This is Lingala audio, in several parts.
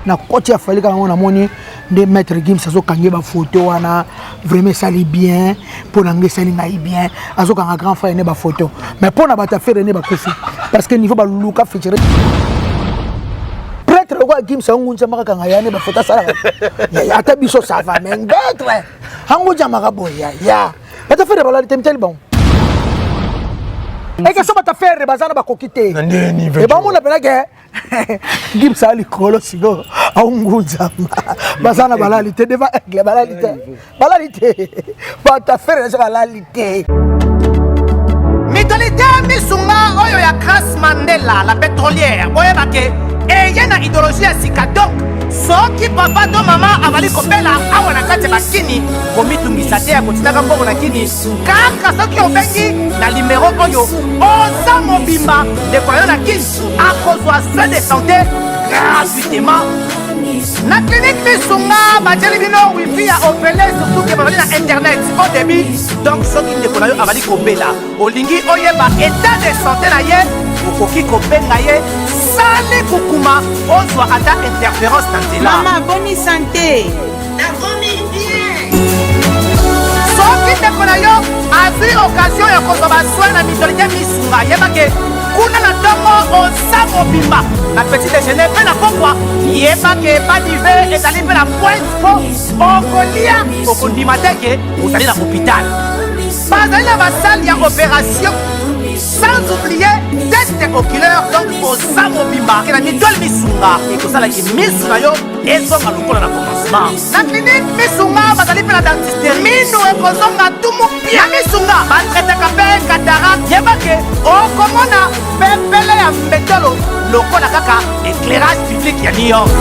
na koti ya fali kanga na moni de maître Gims azo kangi ba photo wana vraiment sali bien pour nange sali ngai bien azo kanga grand frère ne ba photo mais pour na bata faire ne ba kofi parce que niveau ba luka feature prêtre quoi Gims angunza maka kanga ya ne ba photo sala ya ata biso ça va mais d'autres angunza maka boya ya bata faire ba la temtel bon et que ça bata faire bazana ba kokite et ba mona pena que Gims ali kolo sigo aunguza bazana balalité devant aigle balalité bata faire ça balalité Mitolité misunga oyo ya Grace Mandela la pétrolière boyeba ke eyena idéologie ya sika donc soki papa to mama avali kopela awa na kati bakini komitungisa te ya kotinaka mbongo na kini kaka soki obengi na numéro oyo oza mobimba ndeko na yo na kini akozwa soin de santé gratuitement na clinique misunga batieli bino wifi ya opele surtout ke bazali na internet au début donc soki ndeko na yo avali kopela olingi oyeba état de santé na ye okoki kobenga ye sali kukuma ozwa ata interférence na nzela mama boni santé nakomi bien soki ndeko na yo azwi occasion ya kozwa basoi na mitolité misunga yebake kuna na ntongo oza mobimba na petit déjeuner mpe na pokwa yebake badive ezali mpe na pointe po okolia okondima teke ozali na hôpital bazali na basale ya opération sans oublier test oculaire donc oza mobimba ke na mitole misunga ekosalaki misu na yo ezonga lokola na commencement na clinique misunga bazali mpe na dentiste mino ekozonga tumu pia misunga batretaka mpe cataracte yebake okomona pepele ya mbetolo lokola kaka éclairage public ya New York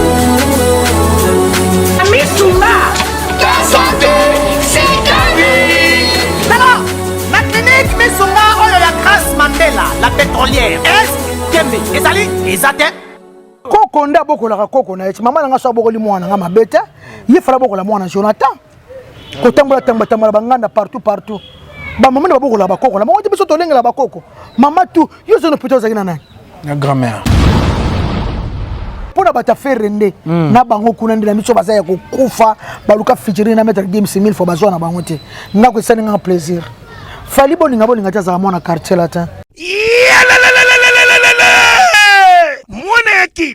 misunga ta santé c'est ta vie alors la clinique misunga oyo ya Grace Mandela la pétrolière est kembe ezali ezate koko nda bokolaka koko na eti mama nanga so bokoli mwana nga mabete ye fala bokola mwana Jonathan kotambola tambola banganda partout ba mama ne bokola bakoko la mama biso tolengela bakoko mama tu yo zo no pito zakina nani na grand-mère pona bata ferende na bango kuna ndila miso bazaya kokufa baluka featuring na maître Gims 1000 fois bazwa na bango te ngako esani nga plaisir fali bolinga taza mwana quartier latin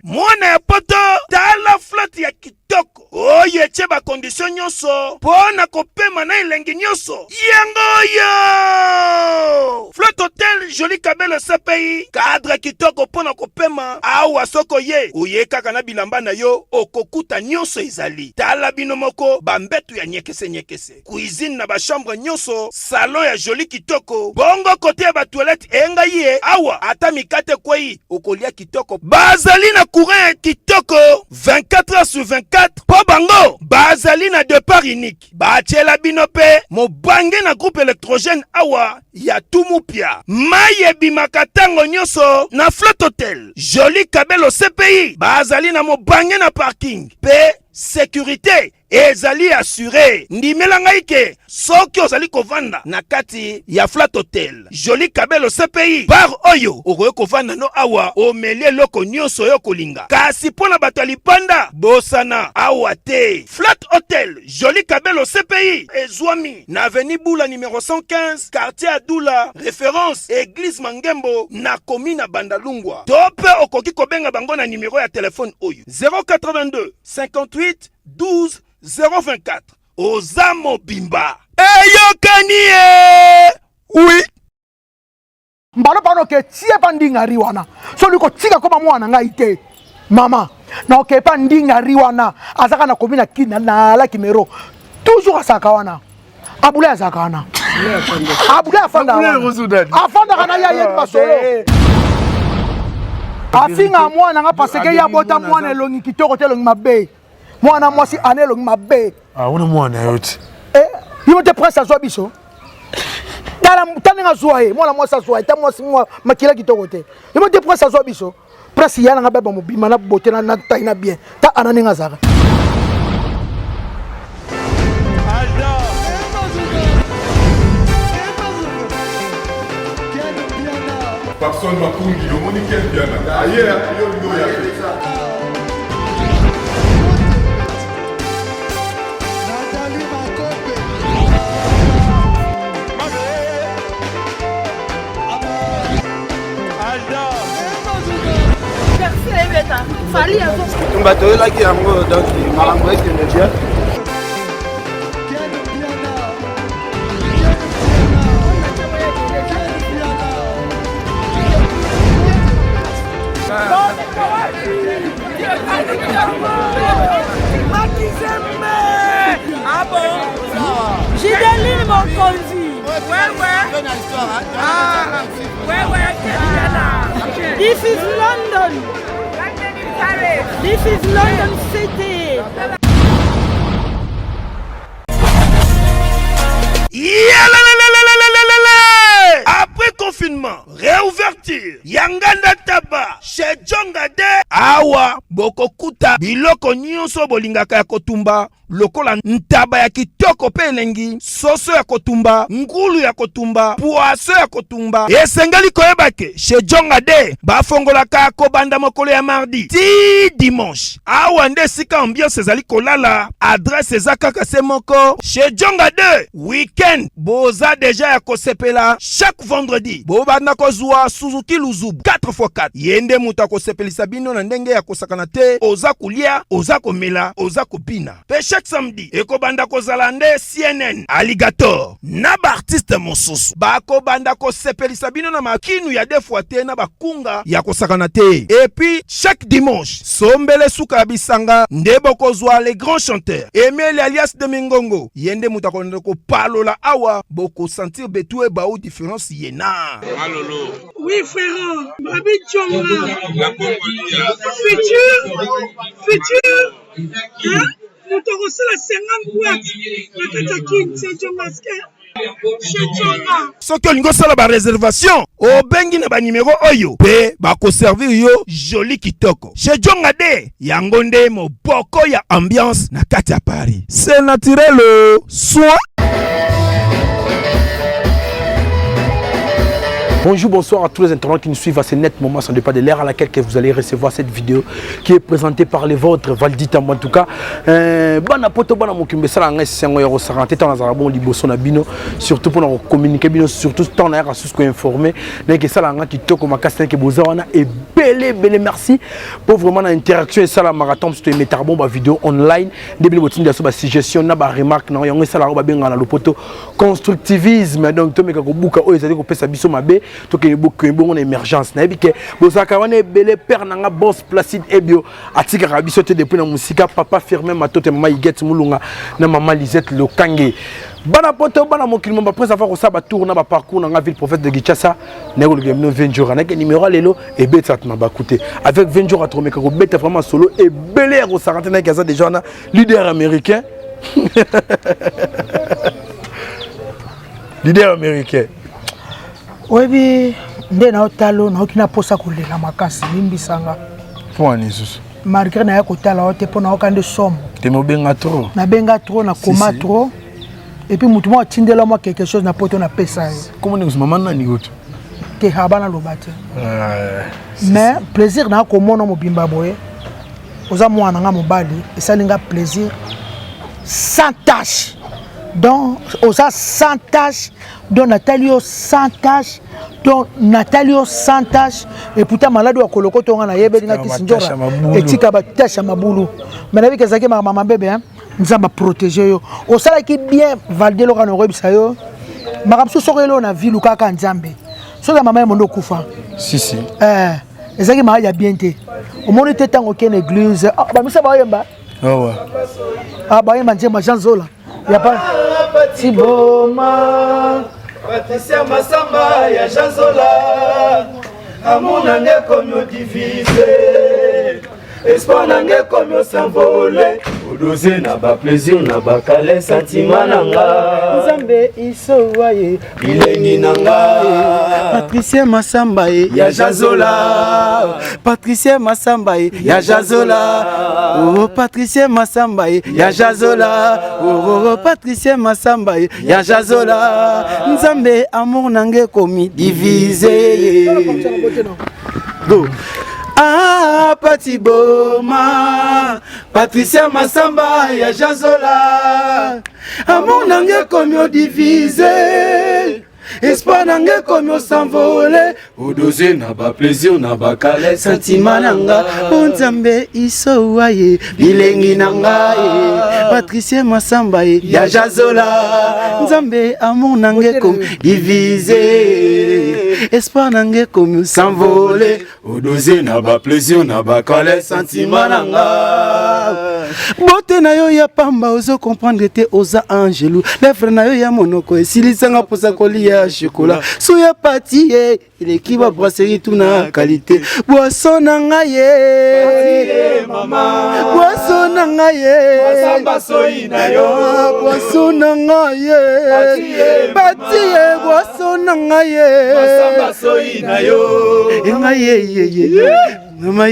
mwana ya poto tala flotte ya kitoko oyo etie bakondition nyonso mpona kopema na elengi nyonso yangoyo flotte hotel joli kabelo CPI cadre kitoko mpona kopema awa soko ye oye kaka na bilamba na yo okokuta nyonso ezali tala bino moko bambetu ya nyekese cuisine na bachambre nyonso salon ya joli kitoko bongo kote ya batoilette enga ye awa ata mikate kwei okolia kitoko bazali na courant kitoko 24 heures sur 24 po bango bazali na départ unique batiela bino pe mobange na groupe électrogène awa ya tumupia maye bimaka tango nyonso na flotte hotel joli kabelo CPI bazali na mobange na parking pe sécurité ezali assuré ndimela ngai ke soki ozali kovanda na kati ya flat hotel joli kabelo CPI bar oyo okoki kovanda no awa omeli eloko nyonso oyo kolinga kasi mpo na bato ya lipanda bosana awa te flat hotel joli kabelo CPI ezwami na avenue Bula numéro 115 quartier Adula référence église Mangembo na commune Bandalungwa to mpe okoki kobenga bango na numéro ya telefone oyo 082 58 12 024 Ozamo Bimba Eyokanie oui mbalo pano ke tie pa ndinga riwana so liko tika koma mwana ngai te mama na oke pa ndinga riwana azaka na komina kina na la kimero toujours asaka wana abule azaka wana abule afanda afanda kana ya yedi basolo afinga mwana nga paseke ya bota mwana elongi kitoko te elongi mabe mwana mwasi ane elongi mabe una mwana yote yo te presse azwa biso tala nga zwa he mwana mwasi azwa ta mwasi mwa makila kitoko te yo te presse azwa biso presse yana nga beba mobima na bote na taina bien ta anani nga zaka Personne va pour lui, le monde qui est bien. Ailleurs, il y a Fali azo. Tumba toyelaki yango donc makambo ekende bien. Ah bon? Gideline Mokonzi. This is London. This is London City. Après confinement, réouverture, Yanganda Taba, chez Djongade, Awa, Bokokuta, Biloko Nyonso Bolingaka ya Kotumba, lokola ntaba ya kitoko pe elengi, soso ya kotumba, ngulu ya kotumba, poaso ya kotumba. Esengali koyebake, chez Djongade, bafongolaka kobanda mokolo ya mardi, ti dimanche. Awa nde sika ambiance ezali kolala, adresse ezaka se moko, chez Djongade, weekend, boza deja ya kosepela, chaque vendredi, bobanda kozwa Suzuki Luzubu 4x4. Yende muta kosepelisa bino na ndenge ya kosakana te, oza kulia, oza komela, oza kopina. Pe chaque samedi, ekobanda kozala nde CNN, Alligator, na ba artiste mosusu. Bako banda kosepelisa bino na makinu ya defwa te na bakunga ya kosakana te. Et puis, chaque dimanche, sombele suka ya bisanga, nde bokozwa les grands chanteurs. Emile alias de Mingongo, yende muta ko palola awa, boko sentir betue ba ou différence yena. Malolo. Oui, frère. Babi Tchonga. Futur. Hein? Nous t'avons la 50 boîtes. La Katakin, c'est Tchongaske. Soki olingo sala ba réservation, obengi na ba numéro oyo pe ba ko servir yo joli kitoko. Chez Djongade, yango nde moboko ya ambiance na kati ya Paris. C'est naturel, soit. Bonjour, bonsoir à tous les internautes qui nous suivent à ce net moment, sans départ de l'ère à laquelle vous allez recevoir cette vidéo qui est présentée par les vôtres, Valdita en tout cas. Bana poto bana mokimbe sala nga sengo yoro sarante tant na bon liboso na bino, surtout pour nous communiquer bino, surtout tant na rasus ko informer, que sala nga kitoko makasta ke bozawana et belé merci pour vraiment la interaction et sala marathon sur les tarbon ba vidéo online, débile botine de ba suggestion na ba remarque na yango sala ba benga na lo poto constructivisme donc to meka ko buka o ezali ko pesa biso mabe. Donc il y a beaucoup de émergence. Na bike bozaka wana belé père nanga boss Placide Ebio atika rabisote depuis na musika papa firmé matote mama Iget mulunga na mama Lisette Lokange. Bana poto bana mokilimo après avoir ça ba tour na ba parcours na ville prophète de Kinshasa na ko le 20 jours na numéro lelo et betsa na ba coûter avec 20 jours à trouver ko beta vraiment solo et belé au 49 kaza déjà na leader américain. Leader américain. Webi nde na otalo na okina posa kolela makasi limbisanga Pour un Isus. malgré na ya kotala ote pona okande somme T'es mo benga trop. na benga trop na koma trop et puis mutu mo tindela moi quelque chose na poto na pesa Comment nous maman na nigoto. te habana lobate mais plaisir na komona mobimba boye oza mwana nga mobali esalinga plaisir sans tâche donc oza sans tâche donc Nathalie sans tâche donc Nathalie sans tâche et pourtant malade wa koloko tonga na yebe nga kisinjora etika ba tâche mabulu mais na bikezaki mama bébé hein nzamba protéger yo osala ki bien valdelo kana rebisa yo makamsu sokelo na ville kaka nzambe soka mama mondo kufa Si. ezaki ma ya bien te omoni te tango ken église ba misa ba yemba Ouais. ba yemba njema Jean Zola ya pa Tiboma Patricia Masamba ya Jazola Amour nange comme divisé Espoir nange comme s'envolé Odosé na ba plaisir na ba kale sentiment nanga Nzambe iso waye Bilengi nanga Patricia Masamba ya Jazola Patricia Masamba ya Jazola Oh Patricia Masamba ya Jazola Oh Patricia Masamba ya Jazola Nzambe amour nange komi divisé Go Ah Patiboma Patricia Masamba ya Jazola Amour nange komi divisé espoir nanga komi s'envoler odoze na ba plaisir na ba kale sentiment nanga onzambe iso waye bilengi nanga Patricia Masamba ya Jazola nzambe amour nanga komi diviser espoir nanga komi s'envoler odoze na ba plaisir na ba kale sentiment nanga bote na yo ya pamba ozo comprendre te oza angelou lèvre na yo ya monoko esilisanga posa kolia chocolat soya pati il est qui va brasserie tout na qualité boisson na ngaye mama boisson na ngaye masamba soyi na yo boisson na ngaye pati boisson na ngaye masamba soyi na yo ngaye Mama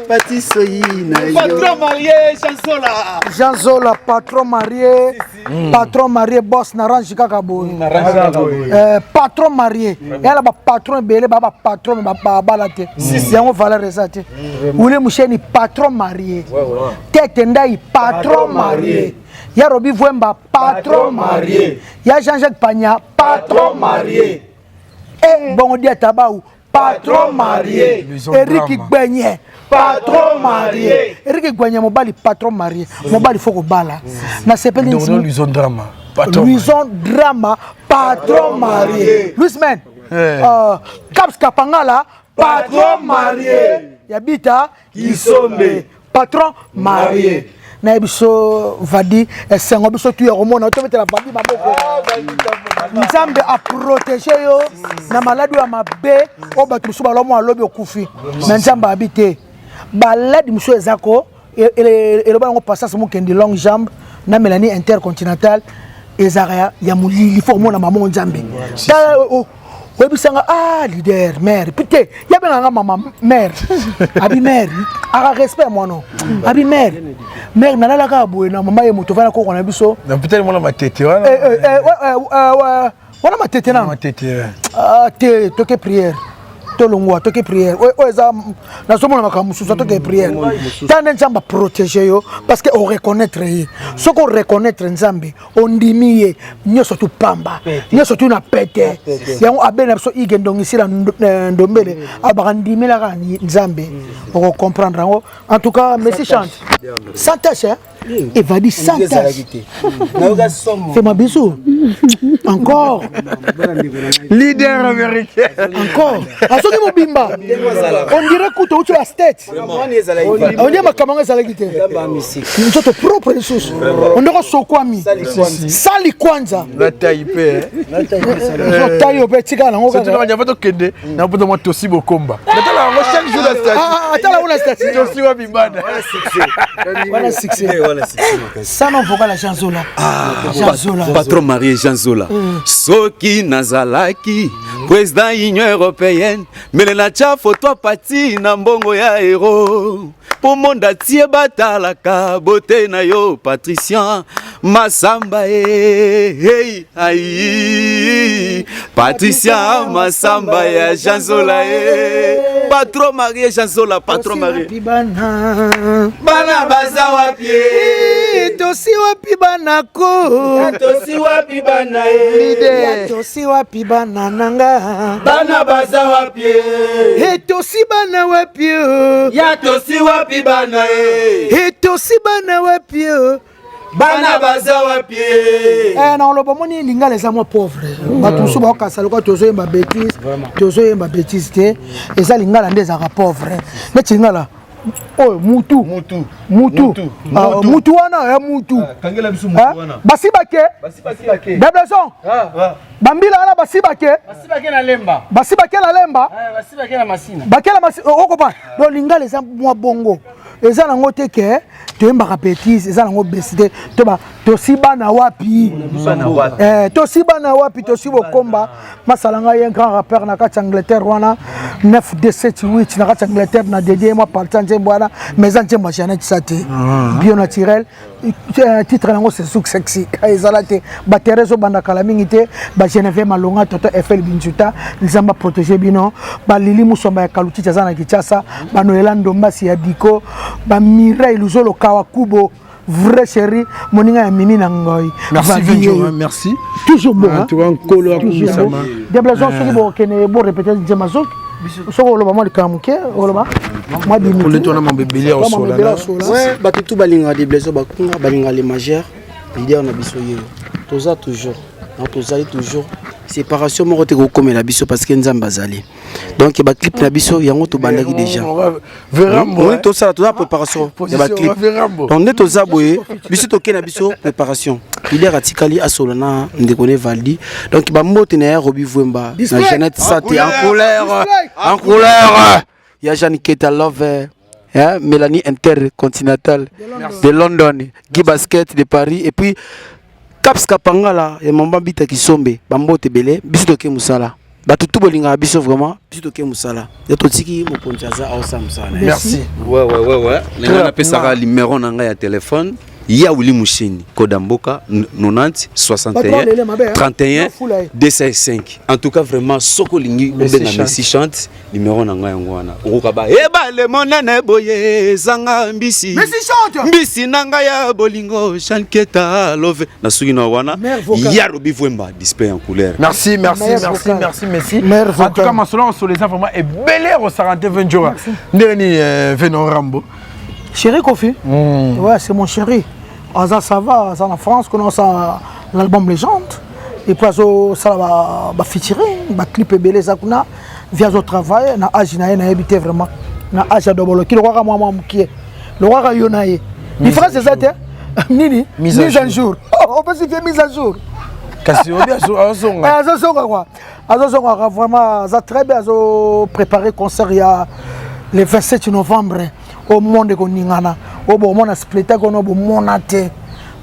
Pati soyina patron marié Jean Zola patron marié patron marié boss na range kaka boy patron marié yala ba patron belé ba patron ba balate yango valeur ezate ule musheni patron marié tete ndai patron marié ya Robi Vwemba patron marié ya Jean-Jacques Pagna patron marié bon dia tabau patron marié Eric Gbenye patron marié Eric Gbenye mobali patron marié mobali foko bala na sepeli non Luison Drama Luison Drama patron marié Luismen Caps Kapangala patron marié Yabita Kisombe patron marié na biso vadi esengo biso tu yomona to metela vadi maboko nzambe a protéger yo na maladi ya mabe o batu biso balomo alobi okufi na nzambe habite baladi biso ezako ele ba ngo passage mo kendi long jambe na Mélanie intercontinental ezara ya mulili fo mona mama nzambe webisanga leader mère pité yabenga mama mère abi mère ara respect moi non abi mère nalala ka boye na mama ye moto vana ko na biso na peut-être mona matete wana wana matete na matete te toke prière tolongwa toke prière eza na somo na makamususa toke prière tande nzamba protéger yo parce que on reconnaître ye ce qu'on reconnaître nzambe on dimiye nyoso tu pamba nyoso tu na pete yango abena so igendongisi la ndombele abandimela ka nzambe on comprendre en tout cas merci chante sans tâche et va dire sans tâche fais ma bisou encore leader américain encore asoki mobimba on dirait kuto ucho la state on dit makamanga ezalaki nzoto propre lisusu on ndoko sokwami sali kwanza la taille so taille ope tika nango kaka c'est tout va kende na poto mo tosi bokomba natala ngo chaque jour la state atala una state tosi wa bibana voilà succès ça non vocal la Jean Zola patron marié Jean Zola soki nazalaki président Union européenne melela cha photo pati na mbongo ya héros pour monde tie batalaka beauté na yo Patricia Masamba hey aïe Patricia Masamba ya Jean Zola patron marié Jean Zola patron marié bana baza wapi tosi wapi banako tosi wapi bana tosi wapi bana nanga bana baza wapi tosi bana wapi ya tosi wapi bana tosi bana wapi bana baza wapi na lobo moni lingala eza mo pauvre batu so ba kasala ko tozo yemba bêtise te eza lingala ndeza ka pauvre neti lingala oh mutu wana ya mutu kangela bisu mutu wana basibake debleson bambila ala basibake na lemba basibake na masina bakela masina okopa do lingala eza mwa bongo eza nango te ke toyembaka bêtise eza nango besite tosiba na wapi tosiba na wapi tosi bokomba masalanga ye grand rappeur na kati Angleterre wana 9D78 na kati Angleterre na dédié moi partant nzembo wana mais nzembo Janet Sate bio naturel titre nango c'est souk sexy ezala te baterezo banda kala mingi te ba Geneviève Malonga toto FL Binchuta nzamba protéger bino ba Lili Musomba ya Kaluti za na Kinshasa ba Noela Ndomba si ya Diko ba Mireille Luzolo Kawakubo vrai chéri moninga ya mimi na ngoi. Merci Venjo, merci. Toujours bon. Tu vois Nkolo akomisama. Déblazon soki bo kene bo répéter Nzema Zouk. Soko loba moi likamuke, loba. Moi bimi. Pour le tourner mon bébé au sol là. Ouais, ba tout balinga déblazon ba kunga balinga les majeurs. L'idée on a biso yé. Toza toujours. Donc toza toujours séparation moko te ko komela biso parce que Nzamba zali. Donc ba clip na biso yango to bandaki déjà. Verambo. Oui, tout ça toza préparation. Ba clip. Donc net toza boye biso to kena biso préparation. Il est ratikali à Solana ndekone Valdi. Donc ba mbote na Robi Vwemba na Jeannette Santé en couleur. En couleur. Il y a Jeanne Keta Love. Hein, Mélanie Intercontinental de London, Guy Basket de Paris et puis Caps Kapangala et Mamba Bita Kisombe, Bambo Tebele, Bisotoke Musala. Batutu Bolinga Biso vraiment, Bisotoke Musala. Yatotiki Moponchaza Awesome Sana. Merci. Ouais. On appelle ça le numéro de téléphone. Yaouli Mouchini, Kodamboka, 90 61 31 265. En tout cas, vraiment, Sokolingi, Messi chante, numéro Nanga Yangwana. Rukaba, Eba le monene boye, Zanga Mbisi. Messi chante! Mbisi Nanga ya Bolingo, Shanketa, Love, Nasugi Nawana, Yarobi Vwemba, display en couleur. Merci. En tout cas, ma sola, on se les a vraiment et bel air au Sarante Venjora. Néreni Venon Rambo. Chéri Kofi. Ouais, c'est mon chéri. Ça va, ça en France, qu'on a l'album Légende. Et puis, ça va featuring, va clip belé, ça qu'on a, via au travail, na âge, na habité vraiment. Na âge à double, qui le roi moi qui est. Le roi Yonaye. Il fera ses aides, Nini, mise à jour. On peut se faire mise à jour. Cassio, bien sûr, vraiment, ça très bien préparé concert il y a le 27 novembre. Au monde de Ningana, au bon monde a splitté qu'on a bon monate.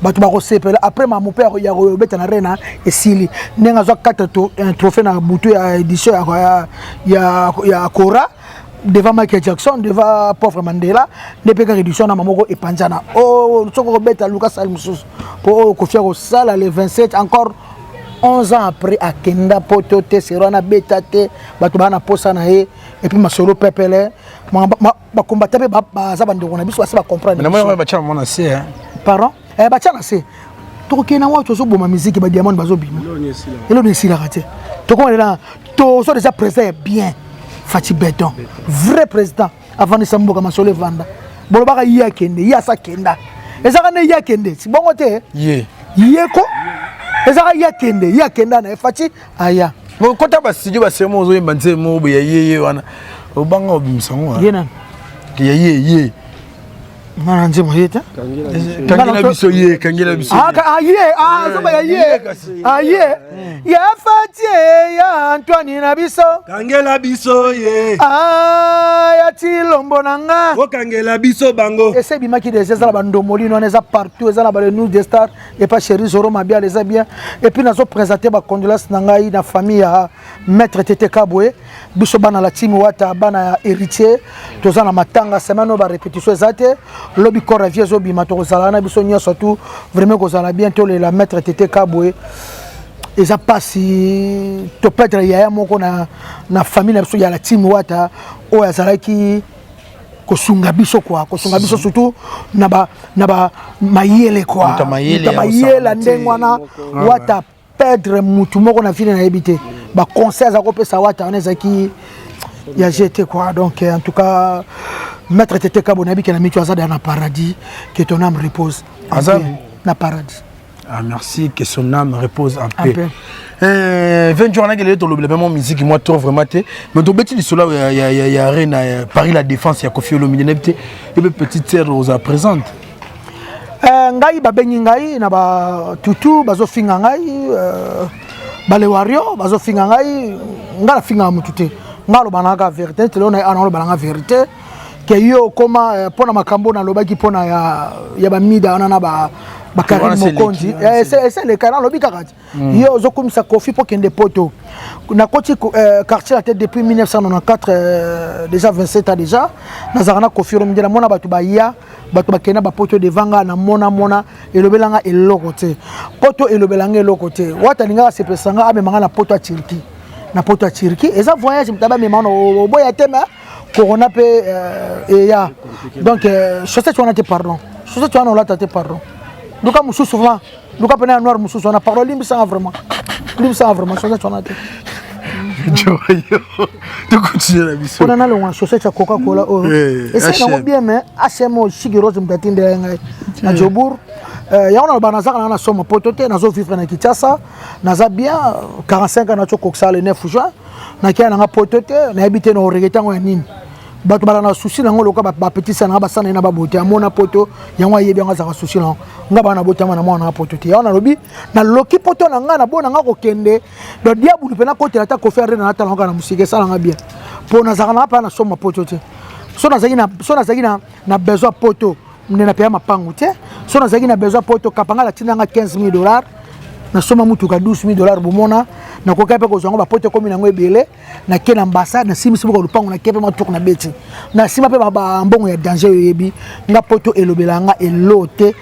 Batu ba sepela après ma mon père ya robeta na rena et sili nenga zo 4 un trophée na butu ya édition ya Kora devant Michael Jackson devant pauvre Mandela depuis que édition na mamoko et panjana oh soko robeta Lucas Almusus pour ko faire au sala le 27 encore 11 ans après à Kenda Potote Serona Betate batu bana posa na e et puis ma solo pepele ma combattre ba za bando na biso ba comprendre na moi ba chama mona c'est hein pardon ba chana c'est to kena wa to so boma musique ba diamond bazo bima elo ne sila raté to ko là to so déjà présent bien Fati Béton vrai président avant de samboka ma solo vanda bolo ba ya kende ya sa kenda ezaka ne ya kende si bongo te ye ko ezaka ya kenda na Fati aya mo kota ba studio ba semo zo yemba nzemo bo ye wana obanga obimsango yena ye Nana nzemo yeta kangela biso ye ya Fati ya Antoine na biso kangela biso ye ya Tilombo nanga o kangela biso bango ese bimaki des ezala bandomoli non eza partout ezala ba le nous des stars et pas chéri Zoro Mabia les a bien et puis nazo présenter ba condoléances nanga na famille ya maître Tete Kabwe biso bana la team wata bana héritier toza na matanga semaine ba répétition ezate lobi kora vie zo bima to zala na biso nya surtout vraiment ko zala bientôt la maître Tete Kabwe et ça passe to peut-être ya moko na famille na biso ya la team wata o ya zala ki ko sunga biso quoi ko sunga biso surtout na ba mayele quoi mayele ndengwana wata perdre mutu moko na fini na ebité ba conseil za ko pesa wata on ezaki ya jeté quoi donc en tout cas maître Tete Kabwe na bikela mitu azada na paradis que ton âme repose na paradis. Ah merci que son âme repose en paix. 20 jours que le même musique moi trop vraiment mais to beti cela il y a arena Paris la défense il y a Kofi Olomide et petite sœur aux présente. Ngai babengi ngai na ba tutu bazo finga ngai bale wario bazo finga ngai ngala finga mutute ngalo banaka vérité te lona ana banaka vérité que yo koma pona makambo na lobaki pona ya ba mida ana na ba Karim Mokonzi c'est le canal lobi kakati yo zokumisa Kofi pour kende poto na koti quartier la tête depuis 1994 déjà 27 ans déjà nazarana Kofi Olomide na mona batu baya batu bakena ba poto devanga na mona elobelanga eloko te poto elobelanga eloko te wata linga se pesanga amemanga na poto ya Turquie eza voyage mtaba memana boya tema corona pe ya donc chaussette on a te pardon chaussette tu as on l'a tâté pardon luka mususu souvent luka pena noir mususu on a parlé limbisa vraiment chaussette tu en as tu continues la mission. On a le chaussette à Coca-Cola. Et c'est bien, mais HM Shigiro Mtatinde na Jobour. Ya on a banazaka na somme potote na zo vivre na Kinshasa. Na bien 45 ans na Koksa le 9 juin. Na kia na potote na habiter na regretant ya nini. Bato bala na souci na ngolo ka ba petit sana ba sana na ba bote amona poto yango yebi nga za souci na nga bana bote na mona potote ya on a lobi na loki poto na nga na bona nga ko kende do diabu pena ko tela ta ko faire na ta na musike sala nga bien po na za na pa na soma potote so na zagi na besoin poto na paya mapangu te so na zagi na besoin poto kapanga la tina nga $15,000 na soma mutuka $12,000 bomona na koka pe ko zongo ba poto komi na ngo ebele na ke na ambassade na simi simo ko lupango na kepe matuk na beti na sima pe ba mbongo ya danger yebi nga poto elobela nga elote.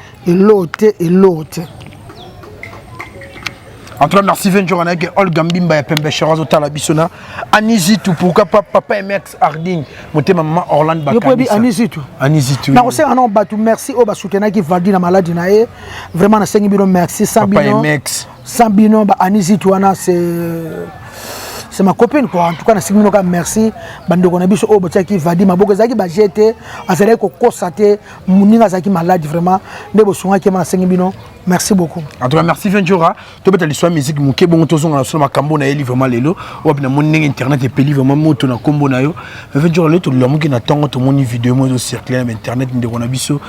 En tout cas, merci Venture avec Olga Mbimba et Pembe Cherazo Talabisona. Anizitu, pourquoi pas papa et Max Harding, mon maman Orlando Bakani. Anizitu. Anizitu. Na aussi on batu merci au basutena qui valdi na maladie na e. Vraiment na 5 bino merci Sambino. Papa et Max. Sambino ba Anizitu wana c'est ma copine quoi. En tout cas na 5 bino ka merci bando kona biso o botaki valdi maboko zaki ba jeter azale ko kosate muninga zaki maladie vraiment ndebo sunga ki na 5 bino. Merci beaucoup. En tout cas, merci Ventura. Tu peux l'histoire musique muke bon to zonga sur ma cambo na eli vraiment lelo. Ou bien mon internet et peli vraiment moto na combo na yo. Ventura le to l'amu ki na tango to moni vidéo mo circuler na internet ndeko na biso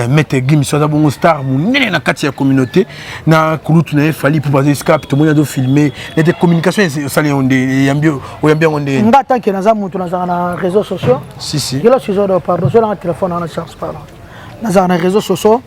mettre game so za bon star mon nene na kati ya communauté na kulutu na fali pour baser scape to moni do filmer les communications sali onde yambio onde. Nga tant que na za moto na réseaux sociaux. Si. Gelo ciseau de pardon sur le téléphone na charge pardon. Na za na réseaux sociaux.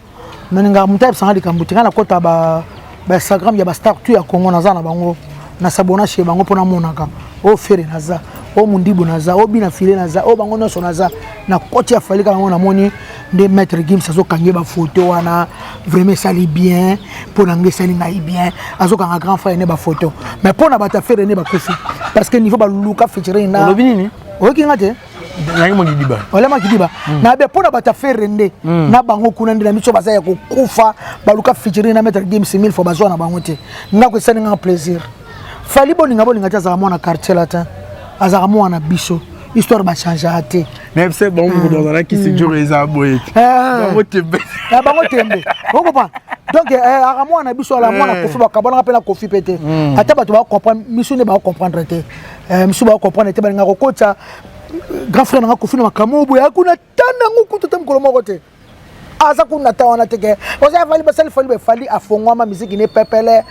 Meninga mutaipe sanga dikambuti kana kota ba Instagram ya ba star tu ya Kongo naza na bango na sabona chez bango pona monaka o fere naza o mundibu naza o bina file naza o bango noso naza na koti ya falika bango na moni de maître Gims azo kange ba photo wana vraiment sali bien pona nge sali ngai bien azo kanga grand frère ne ba photo mais pona ba ta fere ne ba kofi parce que niveau ba luka featuring na lobini o kingate nangi mo diba olema kidiba na be pona bata ferende na bango kuna ndina miso bazaya ko kufa baluka featuring na maître Gims 1000 fois bazwa na bango te ngako sani nga plaisir fali bolinga taza mona quartier latin azaka mona biso histoire ba changer ate même c'est bon dans la qui se joue eza boy bango tembe on comprend donc aga mona biso la mona kofi ba kabona pena kofi pete ata bato ba comprendre miso ne ba comprendre te miso ba comprendre te ba nga ko kocha grand frère nga kofi na makambo ya kuna tanda nguku totem kolomo kote aza kuna tawana teke oza fali basali fali afongwa ma musique ne pepele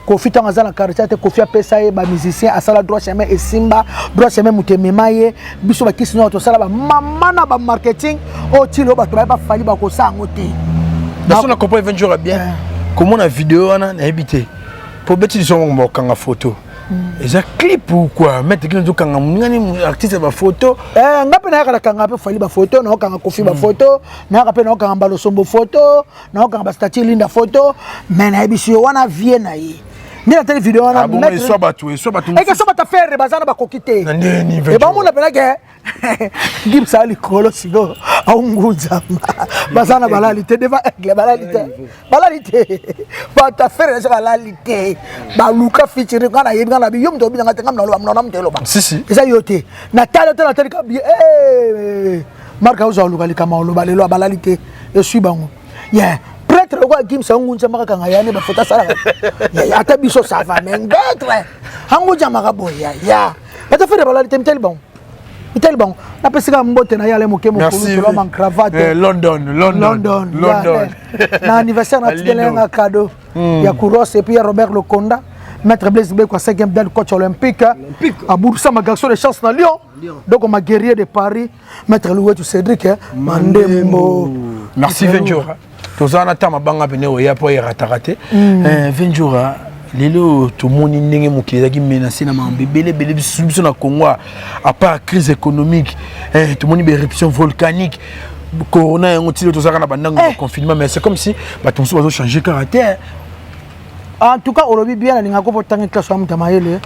kofi tanga za na quartier te kofi apesa ye ba musicien asala droit chemin et simba droit chemin mutemema ye biso ba kisino to sala ba mama na ba marketing o tilo ba to ba fali ba ko sango te dans son comprendre Ventura bien comment la vidéo wana na habité pour beti son mo kanga photo. Et un clip ou quoi mettre quelqu'un d'autre quand on artiste ba photo nga pena kala kanga pe fali ba photo na kanga kofi ba photo na ka pena kanga balo sombo photo na kanga ba statue linda photo mais na biso wana vie na yi ni la télé vidéo wana mettre so batu et que so bata faire bazana ba kokite et ba mona pena ke Gims sali kolo sigo aunguza bazana balalite deva aigle balalite bata faire ça balalite ba luka featuring kana yebi kana bi yom to bi nga tenga mna mtelo ba si eza yote na tala ka bi marka uza luka likama oloba lelo balalite je suis bango yeah prêtre ko Gims aunguza maka nga yani ba fota sala ya ata biso ça va mengetre anguza maka boya ya bata faire balalite mtel bon. Itel bon, na pesika mbote na yale moke mokulu to la cravate London. Na anniversaire na tidele nga cadeau ya Kouros et puis Robert Lokonda, maître Blaise Beko 5e date coach olympique à Boursa ma garçon de chance na Lyon. Donc on m'a guerrier de Paris, maître Loué to Cédric Mandembo. Merci Ventura. Tozana tama banga bene ya po ya ratarate. Ventura lelo tout le monde ndenge mokili qui menacé na mambe belé biso na Congo à part crise économique tout le monde éruption volcanique corona yango tilo tozaka na bandanga confinement mais c'est comme si bato mosusu bazo changer caractère. En tout cas olobi bien na ngako potanga classe wa mutamayele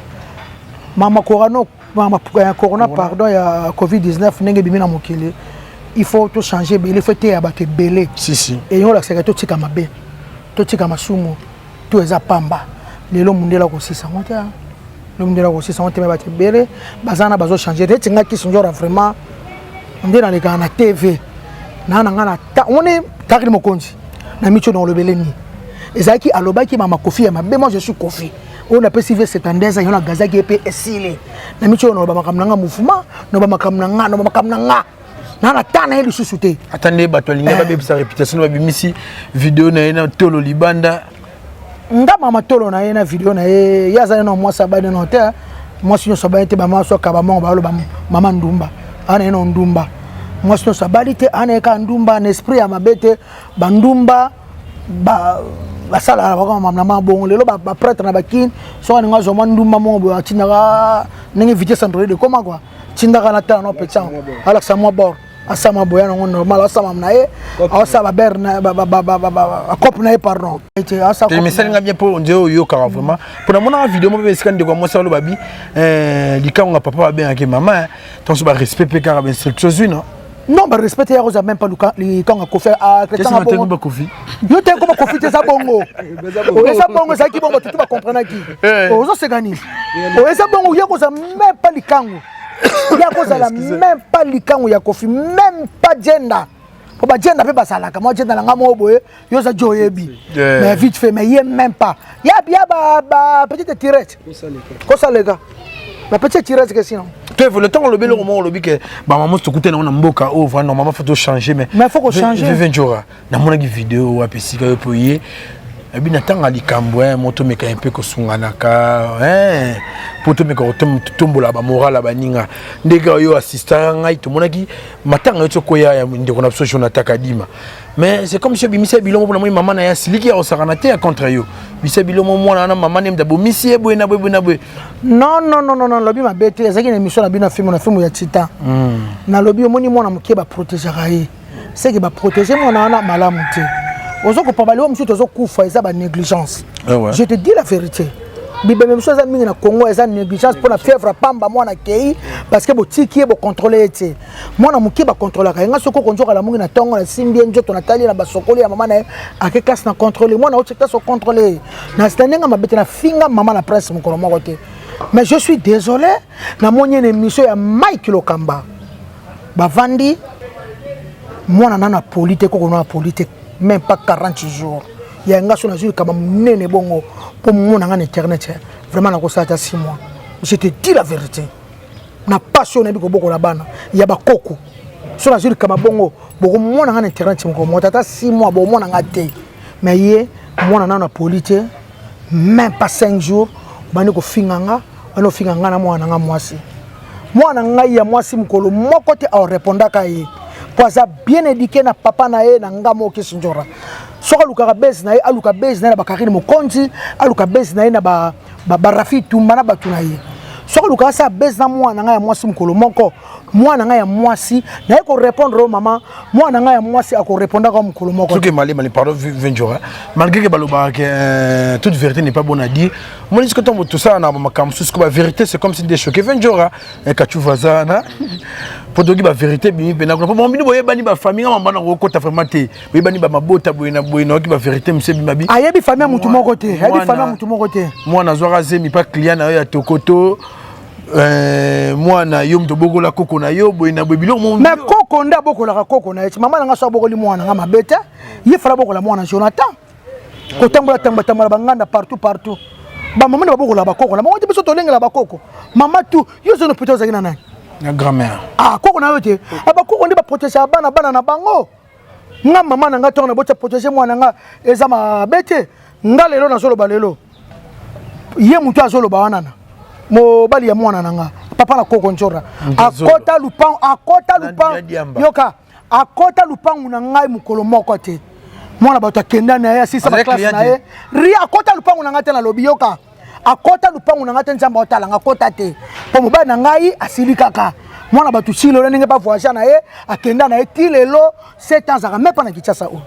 mama corona pardon ya Covid-19 ndenge bimi na mokili il faut tout changer, il faut te abattre belé. Si. Et on la sait que tout tika mabe, tout tika masumo, tout est à pamba. Les hommes mondiaux aussi ça monte. Les hommes mondiaux aussi ça monte mais abattre belé. Bazana bazo changer. Les tinga qui sont genre vraiment, on dit dans les gars na TV, na on est takri mokonzi, na micho dans le belé ni. Et ça qui aloba qui mama Kofi mabe, moi je suis Kofi. On a perçu cette tendance, il y a Gaza qui est essilé. Na micho no ba makamnanga mouvement, no ba makamnanga. Nana tana ele susute. Attendez, batolinga ba bebisa réputation ba bimisi vidéo na ena tolo libanda. Nga mama tolo na ena vidéo na ye yaza na moi sabane no te. Moi sinyo sabane te ba ma so ka ba mo ba lo ba mama ndumba. Ana ena ndumba. Moi sinyo sabali te ana ka ndumba na esprit ya mabete ba ndumba ba basala ba ko mama bongo lelo ba prêtre na bakin so nga zo ndumba mo bo atinaka ningi vitesse centrale de comment quoi. Tindaka na tana no pecha. Ala sa mo bor. Asama boya no normal asama nae asama ber na ba cop nae pardon asa mais ça nga bien pour ndio yo ka vraiment pour na mona vidéo mo be skande ko mo sa lo babi likanga papa ba bien ke mama ton ba respect pe ka ba instruction non ba respect ya roza même pas likanga ko faire à chrétien ba Kofi yo te ko ba Kofi te sa bongo o esa bongo ça qui bongo tu vas comprendre qui o zo se gani o esa bongo yo ko sa même pas likango ya kozala même pas likango ya Kofi même pas gender pour ba gender pe basalaka moi gender nga mo boye yo za joyebi mais vite fait mais y même pas ya bien ba petite tirette ko ça les gars la petite tirette que sinon tu veux le temps le bel moment le que ba maman se coûter na mboka oh vraiment normalement faut changer mais faut qu'on change Ventura na mona ki vidéo wa pesika yo poye ebi natanga likambo moto meka un peu ko sunganaka poto meka tombola ba moral ba ninga ndeka yo assistant ngai to monaki matanga yo tsokoya ya ndeko na biso Jonathan Kadima mais c'est comme si bimisa bilongo na maman na ya siliki ya osakana te contre yo bisa bilongo mwana na maman nem dabo misi ebo na bwe na bwe non lobi mabete ezaki na émission na bino na film ya Tita na lobi omoni mwana mokie ba protéger kai c'est que ba protéger mwana na malamu te ozoko pabali wa msuto ozokufa eza ba négligence je te dis la vérité bibe même chose mingi na Congo eza négligence pour la fièvre pamba mwana kei parce que botiki bo contrôler ete mwana muki ba contrôler ka nga soko konjoka la mungi na tongo na simbi njoto na tali na basokoli ya mama na akeka na contrôler mwana ocheka so contrôler na standinga mabete na finga mama na presse mukolo moko te mais je suis désolé na moni une émission ya Mike Lokamba ba vandi mwana nana politique ko na politique même pas 40 jours il y a un gars sur la zone comme nene bongo pour mon internet vraiment na ko ça 6 mois je te dis la vérité na passionné biko boko la bana il y a ba koko sur la zone comme bongo boko mon internet ko mo tata 6 mois bo mon ngate mais yé mon na politique même pas 5 jours bani ko finganga bano finganga na mwana nga mwasi mwana nga ya mwasi mkolo moko te au répondaka ye poza bien éduqué na papa na ye na ngamo kisinjora soka luka base na ye aluka base na ba karine mokonzi aluka base na ye na ba rafi tumba na batuna ye soka luka sa base na mwana nga ya mwasi mkolo moko mwana nga ya mwasi na ye ko répondre au maman mwana nga ya mwasi ako répondre comme mkolo moko ce que mali pardon Ventura malgré que baloba que toute vérité n'est pas bonne à dire moi dis que tombe tout ça na makam sous que la vérité c'est comme si des choqué Ventura et ka tu vazana pour dire la vérité bien na ko bon bino boye bani ba famille mama na ko kota vraiment te boye bani ba mabota boye na ki ba vérité monsieur bimabi ayebi famille mutu moko te ayebi famille mutu moko te moi na zora zemi pas client na ya tokoto moi na yom to bogola koko na yo boye na bobilo mon mais koko nda bokola koko na eti mama nga so bokoli mwana nga mabeta ye fala bokola mwana Jonathan ko tambola tambala banganda partout ba mama na bokola ba koko na mama te biso to lengela ba koko mama tu yo zo no pito za kina nani na grand-mère koko na yo te aba koko ndi ba protéger bana na bango nga mama na nga to na bota protéger mwana nga eza mabete nga lelo na solo ba lelo ye mutu azolo ba wanana mo bali ya mwana nanga papa na koko njora akota lupang yoka akota lupangu na ngai mukolo moko te mwana bato akenda na ya sisa ba classe na ye ri akota lupangu na ngate na lobi yoka akota lupangu na ngate nzamba otala ngakota te po mo bana ngai asili kaka mwana bato chilo ndenge ba voyage na ye akenda na ye tilelo 7 ans aka mepa na Kinshasa o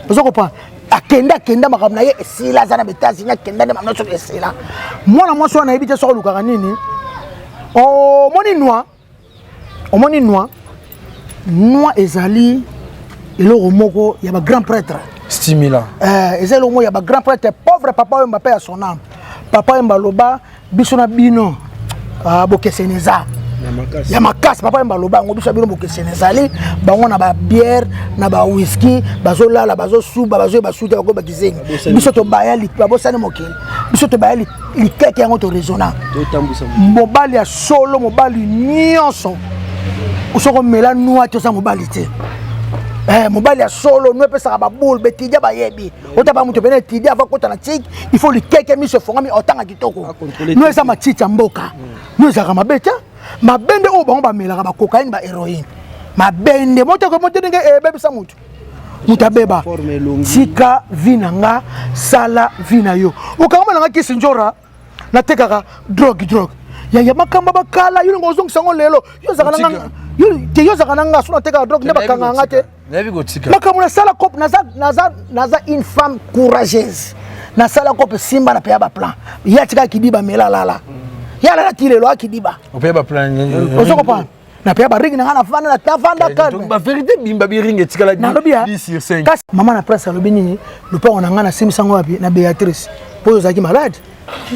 ozoko pa akenda makambo na ye esila za na betasi nya kenda ne mamno so esila mwana mwaso na yebite so luka nini o moni noa Noa ezali eloko moko ya ba grand prêtre. Stimulant. Ezali eloko moko ya ba grand prêtre pauvre papa Wemba pe ya son âme. Papa Wemba loba biso na bino bokeseneza. Ya makasi papa Wemba loba ngo biso bino bokesenezali bango na ba bière na ba whisky bazolala bazosuba bazoyeba suta ko bakizenga. Biso to bayali babosane mokili. Biso to bayali likeke yango to raisonnant. Mobali ya solo mobali nyonso. Usoko mela noa to sa mobali te. Mobali ya solo nous peut ça ba boule betidia ba yebi. Ota ba muto bene tidia va kota na tik, il faut le keke mi se fonga mi otanga kitoko. Nous ça ma tita mboka. Nous ça ma beta. Ma bende o ba mela ba cocaïne ba héroïne. Ma bende moto ko moto ndenge bebe sa mutu. Mutabeba. Tika vinanga sala vina yo. Ukama na kisi njora na tekaka drogue. Ya makamba bakala yo ngozong sango lelo. Yo zakana yo zakana nga suna teka drogue ne bakanga ngate. Makamuna sala cop naza une femme courageuse. Na sala cop simba na peya ba plan. Ya tika kidiba mela lala. Ya la kilelo akidiba. O peya ba plan. Ozoko pa. Na peya ba ring na na fana na tafanda kan. Donc ba vérité bimba bi ring etika la 10 sur 5. Maman na presse lo bini le pa onanga na simsango wapi na Béatrice. Po zaki malade.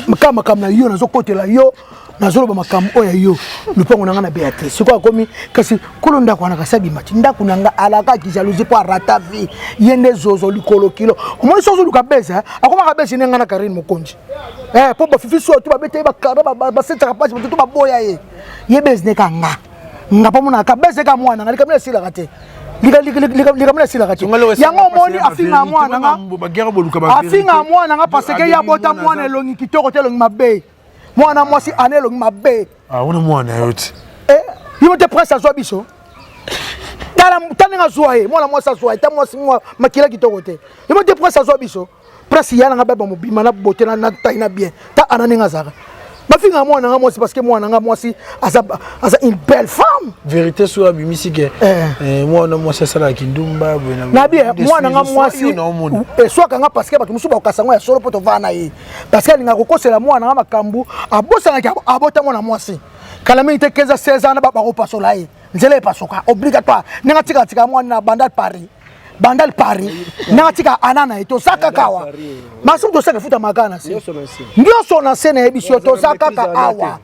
Makam na yo nazo kotela yo. Nazolo makam oya yo lupango nanga na Béatrice siko akomi kasi kolonda kwa na kasabi mati ndaku nanga alaka ki jalousie po rata vie yende zozo likolo kilo omoni sozo lukabeza akoma kabeza nenga na Karine Mokonji po ba fifi so to ba bete ba kaba ba seta kapasi to ba boya ye bezne kanga ngapa mona kabeza ka mwana ngali kamela sila kate likamela sila kate yango omoni afinga mwana nga afinga mwana nga parce que ya bota mwana elongi kitoko telongi mabe mwana mwasi anelo mabe una mwana yote yimo te presse azwa biso tala nga zwa mwana mwasi azwa ta mwasi mwa makila kitoko te yimo te presse azwa biso presse yana nga baba mobima na bote na taina bien ta ananenga zaka bafinga mwana nga mwasi parce que mwana nga mwasi aza une belle femme vérité sur abimisi ke mwana mwasi sala kindumba na bien mwana nga mwasi soit nga parce que bato musuba okasango ya solo poto vana ye parce que linga kokosela mwana nga makambu abosanga ki abota mwana mwasi kala minute 15 16 ans ba ko pasola ye nzele pasoka obligatoire ninga tika mwana na Bandal Paris na tika anana eto saka kawa masumu to saka futa magana si ndio so na sene ebisio to saka ka awa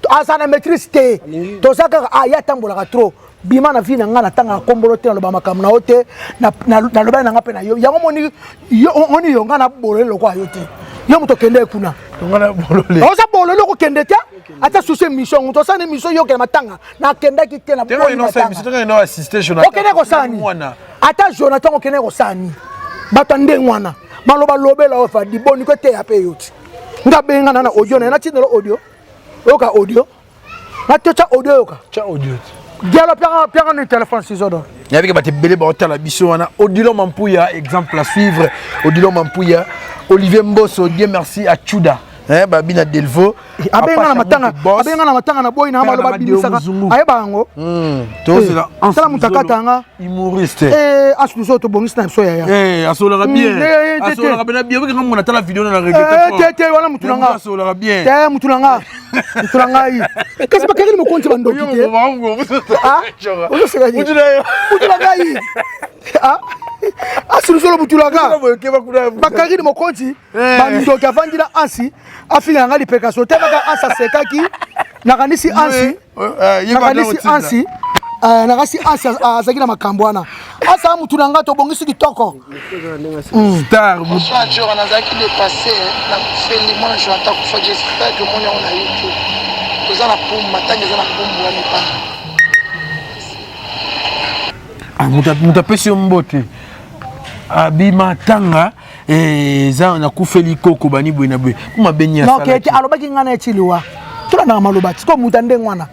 azana maîtrise te to saka aya tambola ka trop bima na vina ngana tanga kombolo te na ba makam na ote na loba na ngape na yo yango moni yo oni yo ngana bolelo kwa yo te yo muto kende kuna ngana bolole oza bolelo ko kende te ata susi mission to sana mission yo ke matanga na kenda ki te na bolelo no sa mission to no assister Jonathan okene ko sani ata Jonathan okene ko sani batande ngwana maloba lobela ofa diboni ko te ape yoti ngabenga na audio na tinelo audio oka audio na tocha audio yoka cha audio dialo pianga ni téléphone sizodo yabike bate bele ba hotela biso wana Odilo Mampuya exemple à suivre Odilo Mampuya Olivier Mbosso Dieu merci à Chuda babina Delvo abenga na matanga na boy na maloba bimisaka ayeba ngo tozela sala mutakatanga humoriste asuzo to bongisa na so ya asola bien bien que ngomona tala vidéo na regretté te wala mutulanga asola bien te mutulanga yi kasi bakari mo konti bandoki te mutulanga yi asuzo mutulanga bakari mo konti bandoki avandira ansi afinga ngali pekaso te baka ansa sekaki nakanisi ansi nakasi ansi azaki na makambo wana asa mutu na nga tobongisi kitoko star bonsoir nazalaki dépassé na kufeli mwana Jonathan kufa j'espère que moni yango na youtube toza na pumba ntango eza na pumbu ya mipanga mutu apesi yo mbote abima tanga eza na kufeli koko bani boye na boye kuma benya sala no alobaki ngana etiliwa tolanda maloba tiko mutande ngwana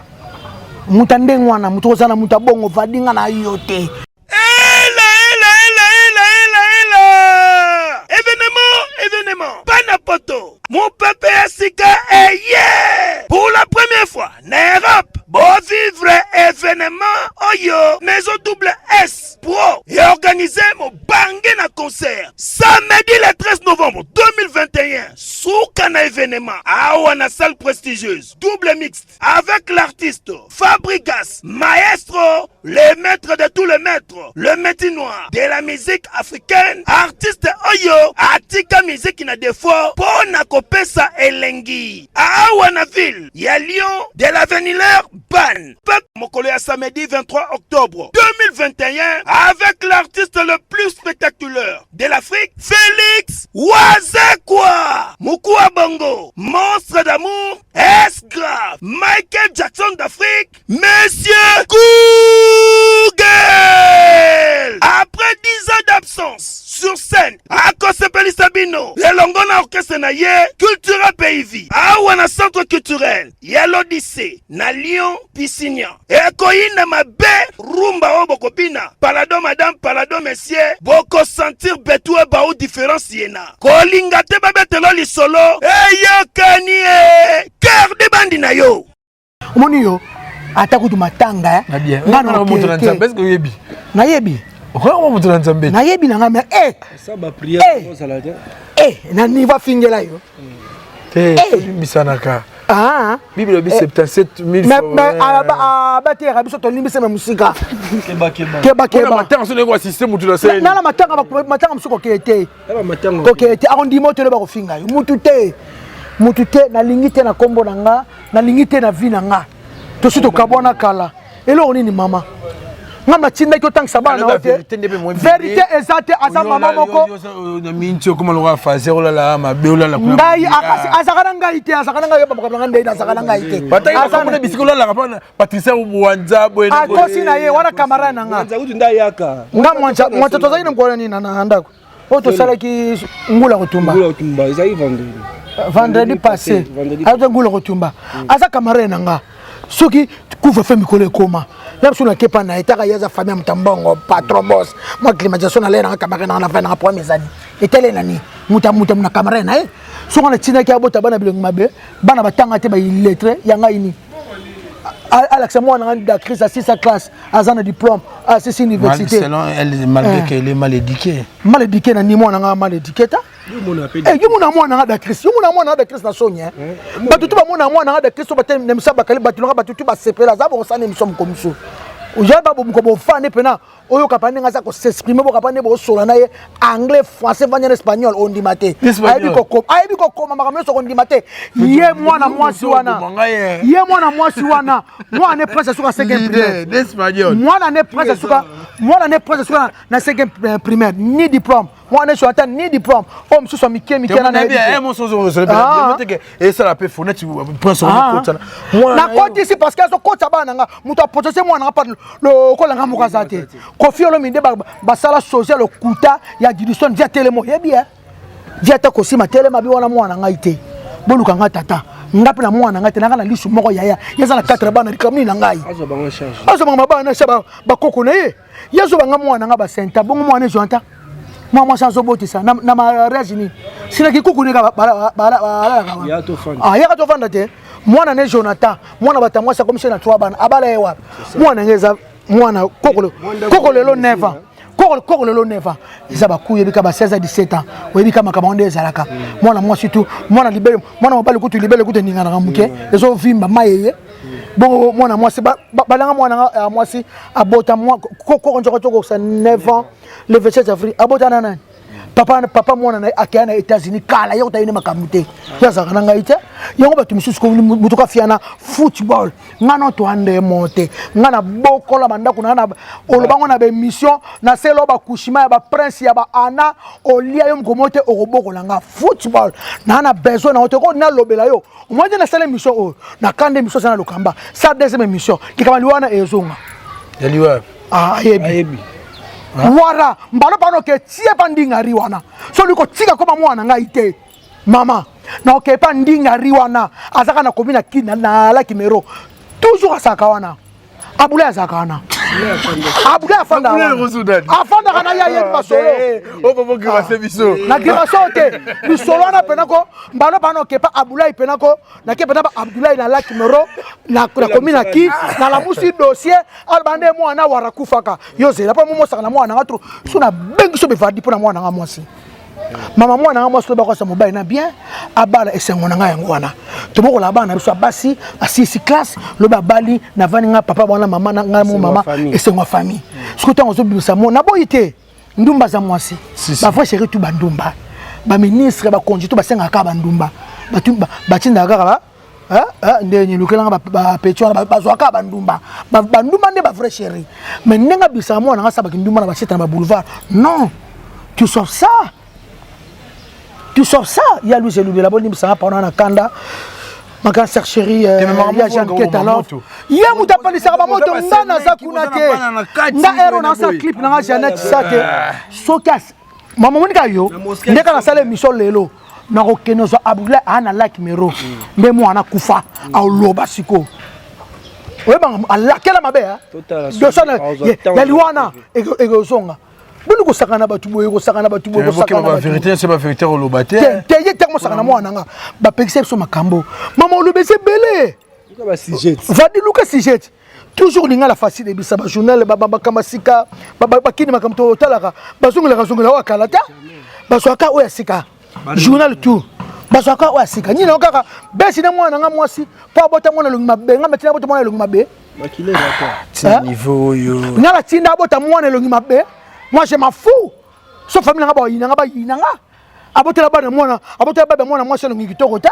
mutu ozana mutu abongo vadinga na yote événement Panapoto mon peuple Sika est pour la première fois en Europe bon vivre événement Oyo Maison double S Pro et organiser mon bangé na concert samedi le 13 novembre 2021 2021, Soukana événement, Awana salle prestigieuse, double mixte, avec l'artiste Fabrikas, maestro, le maître de tous les maîtres, le métinois de la musique africaine, artiste Oyo, Atika musique na défaut, Pona Kopesa Elengi, Awana ville, ya Lyon, de l'avenir Ban, Pep Mokolo ya samedi 23 octobre 2021, avec l'artiste le plus spectaculaire de l'Afrique, Félix Wazekwa, Mukua Bongo, monstre d'amour, S-Grave, Michael Jackson d'Afrique, Monsieur Google. Après 10 ans d'absence sur scène, Akosepeli Sabino, Yelongona Orchestre na ye, Cultura Pays, Awana Centre Culturel, Yelodissé, na Lyon, Pissignan, Ekoina Mabe, Rumba Obo Kopina, Palado Madame, Palado Messieurs, Boko sentir Betoué Bao différence yena, Kolinga te babetelo li solo, Eyo Kanye, Cœur de bandi na yo. Moni yo, atakutu matanga na bien. Ngana moto na nzambe, est-ce que yebi? Na yebi. Okwa moto na nzambe. Na yebi na ngame ça ba prière ko salade. Na niva fingela yo. Bisanaka. Ah, Bible bi 77 000 fois. Mais abate rabiso to limbise me musika. Keba. Matanga so nego assisté mutu na scène. Na matanga musuko kete. Ko kete arondimo to le ba ko finga yo. Mutu te na lingite na kombo na nga, na lingite na vi na nga. To sito kabona kala. Elo nini mama? Ngamba tinda ko tang sabana na vérité exacte asa mama moko na mincho kuma lo fa zero la ma beola la kuna ngai asakana ngai te asakana ngai ba ko ngande asakana ngai te asa na bisikulo la kapana Patricia Uwanza bwena akosi na ye wana kamera na nga Uwanza utu ndayaka mwanta tozali ngona ni na ndako oto sala ki ngula kutumba ezali vendredi passé ato ngula kutumba asa kamera na nga soki couvre-feu mikolo ekoma yabso na kepa na etaka yaza famille mutambongo patron boss moi climatisation na lena kamera na fa na premier zani etele nani muta na kamera na so on a tina ki abota bana bilengo mabe bana batanga te ba illettré yanga ini Alex moi on a da crise à 6 classe azana diplôme à cette université selon elle malgré qu'elle est mal éduquée na ni moi na mal éduquée ta yumuna mwana da Christ yumuna mwana da Christ na sonya batutu ba mwana da Christ batem nemsa bakali batulanga batutu ba sepela za bo sana miso mkomso ujaba bo mkobo fane pena oyo kapane ngaza ko s'exprimer bo kapane bo sola na ye anglais français vanya espagnol on dit maté aibi ko koma makamyo so on dit maté ye mwana mwasi wana mwana ne presse suka second primaire d'espagnol mwana ne presse suka na second primaire ni diplôme mwana so ata ni diplôme o msuso mike na bien mon so et ça la peut fonnette point sur na côté ici parce que so kota bana nga muto apotose mwana pa le ko langa mukazate Kofi Olomide basala social okuta ya Judison dia telemo yebia dia ta kosima telema bi wana mwana ngai te boluka nga tata ngapi na mwana ngai te na lisu moko yaya yeza na 4 bana likamini na ngai azo banga bana shaba bakoko na ye yezo banga mwana nga ba senta bongo mwana jonta mama sanzo botisa na mariage ni sina kikuku ni ka ya to fanda te mwana ne Jonathan mwana batangwasa komishe na 3 bana abala yewa mwana ngeza mwana kokolo lelo neva kokolo lelo neva isa bakuye bika ba 16 à 17 ans oyebika makamande ezalaka mwana mwasi tu mwana libele mwana mobali kutu libele kutu ningana ngamuke ezo vimba mayeye bon mwana mwasi balanga mwana mwasi abota kokolo njoko toko 9 ans le 27 avril abota nana papa mwana na akaya na États-Unis kala yo tayine makamute yaza kana ngaite yango batu mususu ko mutuka fiana football ngana to ande monte ngana bokola bandako na olobango na be mission na selo ba kushima ya ba prince ya ba ana olia yo mkomote okobokola nga football na besoin na oteko na lobela yo omwaje na sele mission o na kande mission sana lokamba sa deuxième mission kikamali wana ezonga yaliwa ayebi wara mbalo pano ke tie pa ndinga riwana so liko tika koma mwana ngai te mama na ke pa ndinga riwana azaka na komina kina na la kimero toujours asaka wana abula azaka wana abula afanda afanda kana ya yebi basolo o bobo ki base biso na ki basote bisolo na penako mbalo pano ke pa abula penako na ke pena Abdoulaye na la kimero na komina ki na la musi dossier albande mwana warakufaka yoze la pa momo saka na mwana ngatro suna bengi so bevadi pona mwana nga mwasi Maman moi na moi so ba ko sa mobile na bien abala esengo na nga yango wana to boko la bana biso basi asisi classe lo ba bali na vani nga papa bona mama na nga mo mama esengo famille ce que tant ozo bimisa mo na boyite ndumba za mwasi ba frère chéri tu bandumba ba ministre ba konji to ba senga ka bandumba ba tumba ba tinda ka ba ndeni lukela ba petio ba zo ka bandumba bandumba ne ba frère chéri mais nenga bisa mo na nga sabaki ndumba na ba cheta na ba boulevard non tu sauves ça. Tu sors ça, il y a lui, j'ai lu la bonne ça pendant la Kanda. Ma grande sœur chérie, il y a Jean qui est alors. Il y a Mouta Pali Sarabamoto, Nana Zakunate, Naero dans sa clip, Nana Jeannette Sake, Sokas. Maman Monika yo, dès qu'on a salé Michel Lelo, Narokenozo Aboula, Anna Lak Mero, Memo Anna Koufa, Aolo Basiko. Oui, Allah, quelle est ma belle? Il y a Luana et Gozonga. Bonu ko sakana batu boye ko sakana batu boye ko sakana la vérité c'est pas vérité au lobate te yetamo sakana mo ananga ba pekise so makambo mama olobese belé ba sujet vadi luka sujet toujours linga la facile ebisa ba journal ba kamasika ba kini makamto talaka bazongela wa kalata bazwaka oya sika journal tout bazwaka oya sika nyina kaka besi na mwana nga mwasi po abota mwana longi mabenga metina abota mwana longi mabe bakile d'accord niveau yo ngala tinda abota mwana longi mabe. Moi je m'en fous. Sauf famille nga ba yinanga. Abotela ba na mwana, abotela ba mwana moi selo ngiki tokota.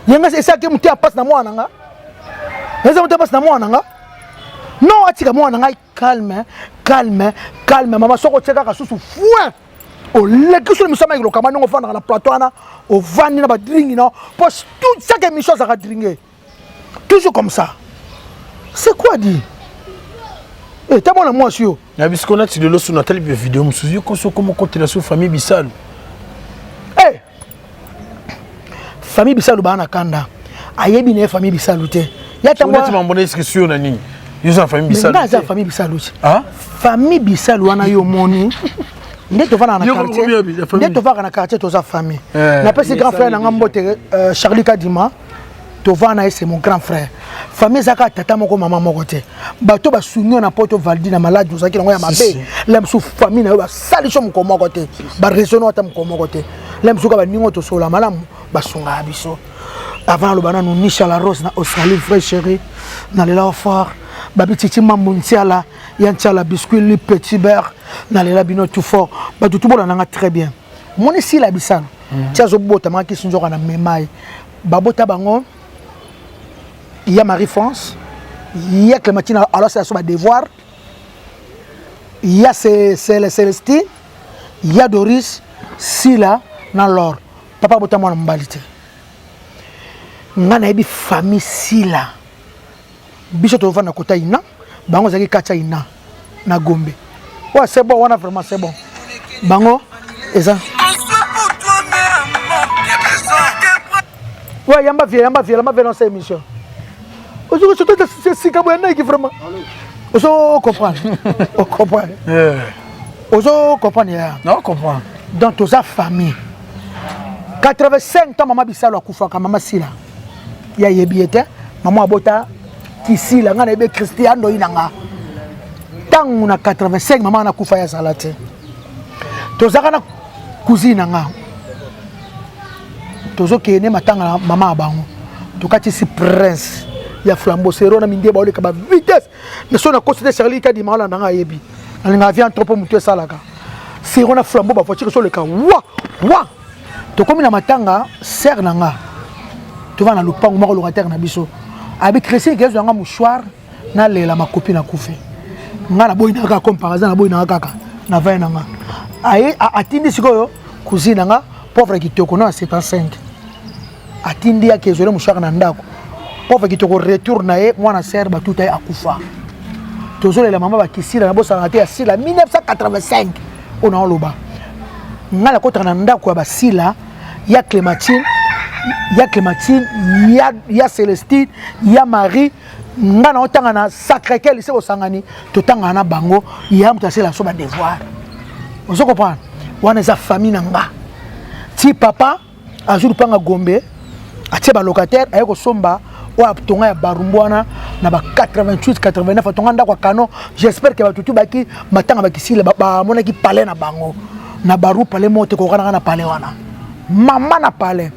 Yenga c'est ça que muté passe na mwana nga. Eza muté passe na mwana nga. Non atika mwana nga calme mama soko teka ka susu fouin. O leki sur misama ngilo kama ngo fanda na plateau na o vandi na ba dringi na parce tout ça que mission ça va dringuer. Toujours comme ça. C'est quoi dit? Eh t'as mon moi sur. Na biskona ti de lo sur Nathalie vidéo musuzi ko so comme côté la sous famille Bisalu. Eh. Famille Bisalu bana kanda. Ayebi ne famille Bisalu te. Ya tamwa tu m'embonner ce que sur nani. Yo sa famille Bisalu. Nga za famille Bisalu. Ah? Famille Bisalu wana yo moni. Ndé to vana na quartier. Ndé to vana na quartier to za famille. Na pesi grand frère na ngambote Charlie Kadima. Tovana c'est mon grand frère. Famille zaka tata moko mama moko te. Bato ba sunyo na poto Valdi na malade zaki ngo ya mabe. Lem sou famille na ba sali cho mko moko te. Ba raisonner ta mko moko te. Lem sou ka ba ningo to sola malamu ba sunga biso. Avant le banana Nisha la Rose na Australie frère chéri na lela fort. Ba bititi mamuntiala yantiala biscuit le petit beurre na lela bino tout fort. Ba tout bona nga très bien. Mon ici la bisano. Tia zo bota ma ki sunjo kana memai. Ba bota bango. Il y a Marie-France, il y a Clémentine, alors c'est un devoir, il y a Célestine, il y a Doris, Sila, Nalor. Papa bota moi mbalite. Ngana ebi famille Sila. Biso to vana kota ina, bango zaki kacha ina na Gombe. Ouais, c'est bon, on a vraiment c'est bon. Bango, et ça. Ouais, yamba vie dans cette émission. C'est vraiment. Oso comprendre. On comprend. Oso comprendre. Non, comprend. Dans toute sa famille. 85 ans maman Bisalu akufa ka maman Sila. Ya yebiete, maman abota kisi la ngana ebe Cristiano inanga. Tangu na 85 maman na kufa ya salate. Tozaka na cousine nga. Tozo kene matanga maman abango. Tokati si prince. Ya flambeau sero na minde ba oleka ba vitesse ne so na constater Charlie Kadima la nga yebi alinga vient trop mutu salaka sero na flambeau ba voiture so leka wa to komi na matanga ser na nga to va na lupango moko locataire na biso abi cresser gezo nga mouchoir na lela ma copine na kufe nga na boy na ka comme par exemple na boy na kaka na va na nga aye atindi sikoyo cousine nga pauvre kitoko na 75 atindi ya kezole mouchoir na ndako pauvre qui te retourne mwana ser ba tout ay akufa tozole la maman ba kisila na bosa na te asila 1985 ona loba ngala kota na ndako ba sila ya Clémentine ya Célestine ya Marie ngana otanga na Sacré-Cœur lycée osangani totanga na bango ya mtasela so ba devoir ozo comprendre wana za famille nanga ti papa azuru panga Gombe atie ba locataire ayeko somba wa tonga ya barumbwana na ba 88 89 tonga ndako kano j'espère que ba tutu baki matanga bakisile ba mona ki palais na bango na baru pale mote ko kana na pale wana mama na pale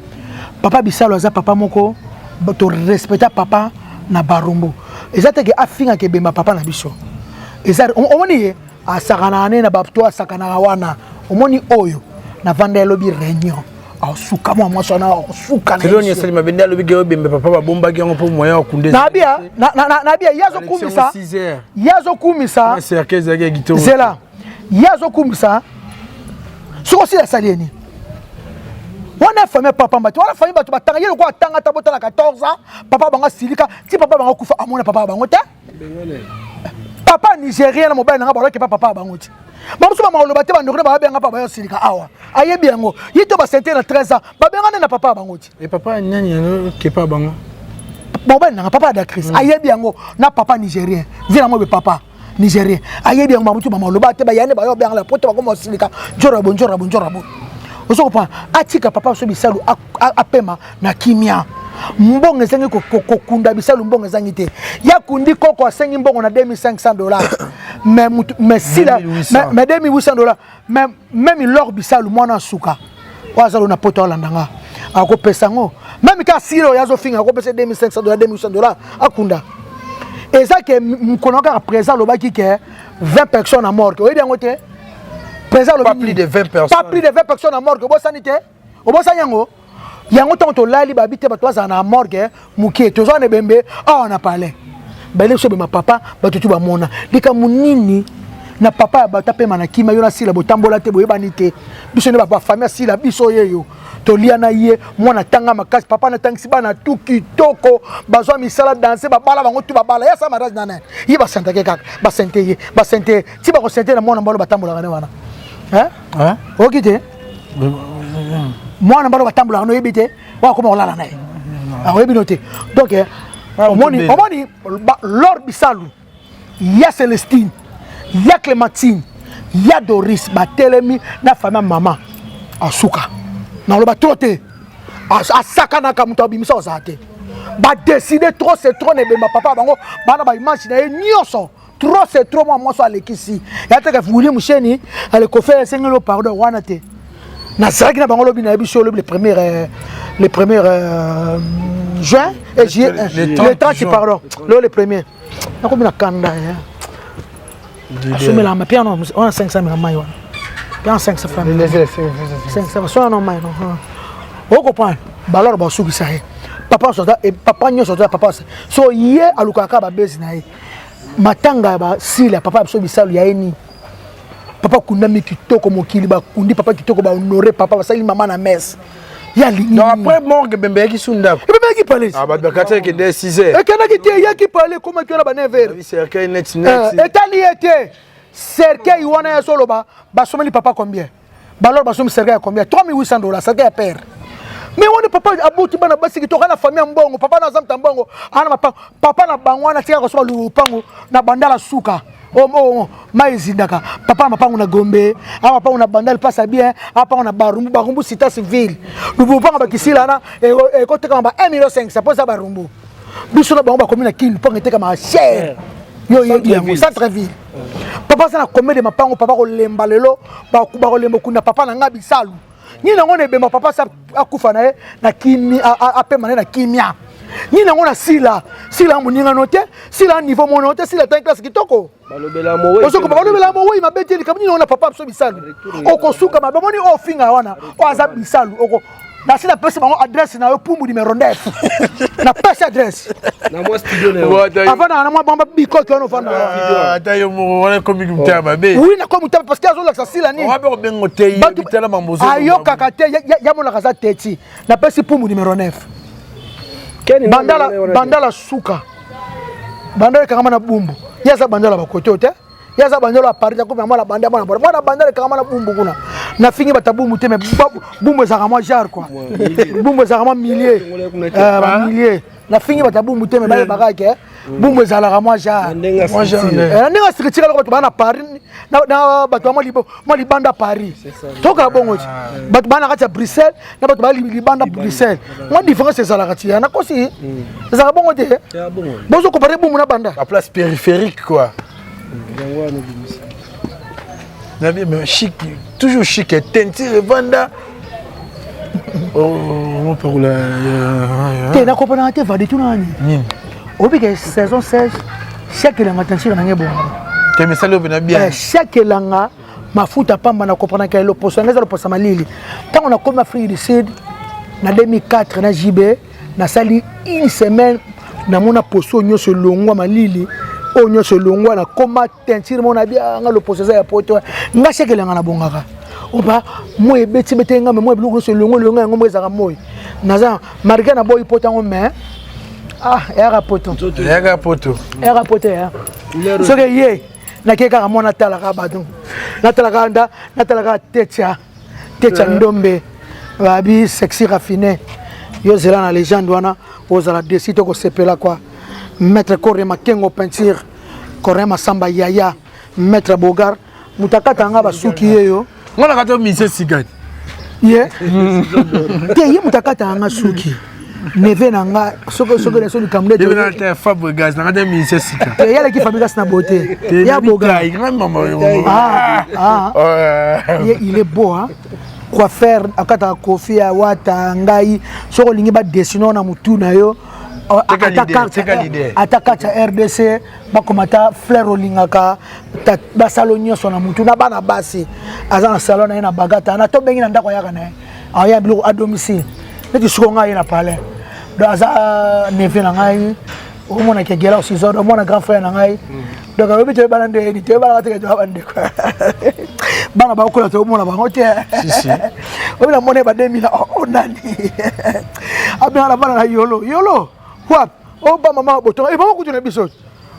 papa Bisalo aza papa moko to respecta papa na barumbu ezate ke afinga ke bemba papa na biso ezari omoni asakana ne na bapto asakana wana omoni oyo na vanda lobi réunion asuka mwa sona asuka Keloni esali mabende lobi ke bemba papa babomba ki ngo po moya okundeza nabia yazo kumisa cercle ya gitoro zela yazo kumisa soko si la salieni wana famille papa mbati wana famille batu batanga yelo ko atanga tabota na 14 ans papa banga silika ti papa banga kufa amona papa bango te papa nigérien na mobile nga baloke papa bango ti mamusu mama oloba te bandokre ba benga papa yo silika awa ayebi yango yito ba sente na 13 ans ba benga na papa bango ti et papa nyanya ke pa bango mobile na papa da Chris ayebi yango na papa nigérien vina mo be papa nigérien ayebi yango mamusu mama oloba te ba yane ba yo benga la poto ba ko mo silika njora bo oso pa atika papa so Bisalo apema na kimia mbongo esengi kokunda Bisalo mbongo ezangi te ya kundi koko asengi mbongo na $2500 mais si la mais $2800 même lor Bisalo mwana suka wazalo na poto landanga akopesa ngo même ka silo yazo finga akopesa $2500 akunda ezake mkonoka présent lobaki ke 20 personnes à mort oyebi yango te pas plus de 20 personnes. Pas plus de 20 personnes à morgue. Au sanité. Au Yango. Yango tanto lali babite batwa na morgue mukie tozo ne bembe on a parlé. Bele so be ma papa batutu ba mona. Dika munini na papa batape manakima yona sila botambola te boyebanite. Biso ne ba famille sila biso yeyo. Tolia na ye mwana tanga makasi papa na tangisi bana tuki toko bazwa misala danser babala bango tu babala ya sa marage nana. Yi ba sente ke kaka ba sente ti ba ko sente na mwana mbalo batambola ngane wana. Hein? Ok, moi, je ne sais pas si je sais donc, Lord Bisalo, il y a Célestine, il y a Clémentine, il y a Doris, Batelemi, la famille maman, à Souka. Dans le bateau, à Sakana Kamutabimisa, à décider trop, c'est trop, ma papa, ma imaginer, nyoso. Trop c'est trop moi so alekisi ya taka fuli musheni ale ko faire sengelo pardon wana te na saki na bango lobi na biso le premier juin et juillet le 30 pardon le premier na ko bina kanda ya assumer la mapi on a 500 000 mai wana bien 500 francs 500 so non mai non o comprend balor ba suki sa papa so et papa nyo so papa so ye alukaka ba bezi na ye matanga ba sila papa so Bisalo ya eni papa kunda mikitoko mokili ba kundi papa kitoko ba honorer papa ba sali mama na messe ya lingi non après morgue bembe ki sunda bembe ki palais ah ba bakata ke de 6h et kana ki te ya ki palais comment que na ba 9h cercle net etali ete cercle wana ya solo ba someli papa combien ba alors ba somi cercle combien $3800 cercle ya père. Mais on est papa abouti bana basi ki toka na famille mbongo papa na zamta mbongo ana papa na bangwana tika ko so lupango na bandala suka maizindaka papa mapango na Gombe ama papa na bandala pasa bien apa na barumbu sita civil lupango bakisila na e ko teka ba 1,5 million posa barumbu biso na bango ba commune kili ponga teka ma cher yo bien centre ville papa sana commune de mapango papa ko lemba lelo ba ko lemba kuna papa na nga Bisalo ni ngone be ma papa sa akufa na na kimi apema na kimia ni ngona sila muninga note sila niveau monote sila tan classe kitoko balobela mo we osoko balobela mo we mabeteli kam ni ngona papa so Bisalo okosuka mabomoni ofinga wana o aza Bisalo oko na sila pesa bango adresse na yo pumbu numéro 9 na pesa adresse na mo studio ne avant na mo bamba biko ki ono fanda atayo mo wala komi mutaba be oui na komi mutaba parce que azo la sila ni on va be bengo te bitela mambozo ayo kakate ya mo la kaza teti na pesa pumbu numéro 9 bandala suka bandala kama na bumbu yaza bandala bakoto te yaza bandala parita ko mama la bandala mwana bandala kama na bumbu kuna na fingi batabumbu te mais bumbu za kama jar quoi bumbu za kama millier na fingi batabumbu te mais bale bakake bumbu za la kama jar ndenga sikitira ko bana Paris na bato mo libanda Paris toka bongo bato bana kati Bruxelles na bato bali libanda Bruxelles mo différence za la kati na kosi za bongo te bozo comparer bumbu na banda la place périphérique quoi Mais chic, toujours chic, teinture, vanda. Oh, pour la. Tu n'as pas de va de tout l'année. Au bout de saison 16, chaque langue teinture n'a bon. Tu me salues bien. Chaque langue, ma fout à pas, ma comprendre qu'elle est l'opposition, elle est l'opposition à Lili. Quand on a comme Afrique du Sud, en 2004, na JB, na sali une semaine, na mona poso nyo se longwa malili, o nyo se longwa na koma teinture mona bien nga l'opposition ya poto. Nga chaque langue na bongaka. Oba moi beti betenga moi biloko se longo longa ngomwe za moi naza marika na boy potango me era poto ya so que ye na keka mona tala ka badon na tala ka techa ndombe babi sexy raffiné yo zela na légende wana ozala décide ko sepela quoi maître Koré Makengo peinture Koré Masamba Yaya maître Bogar mutakata nga basuki yeyo on a gâté Miss Sigat. Yeah. Te yi mutakata anga suki. Neve nanga soko na so du kamle de. Devena te Fabregas na gâté Miss Sigat. Te yala ki Fabregas na beauté. Ya boga. Il est beau hein. Coiffeur akata kofi ya wata ngai soko lingi ba dessiner na mutu na yo. Attaque RDC bakomata fleur olingaka ba salonio sona mutu na bana basi azana salon na ina bagata na to bengi na ndako yaka na aya bilo a domicile neti suko ngai na palais do aza neve na ngai o mona ke gela aussi zo do mona grand frère na ngai donc a obite bana de ni te bana te jo bande quoi bana ba ko to mona ba ngote si o bina mona ba 2000 o nani abina na bana yolo what? Oh, maman, boton. Et maman, tu n'as pas besoin.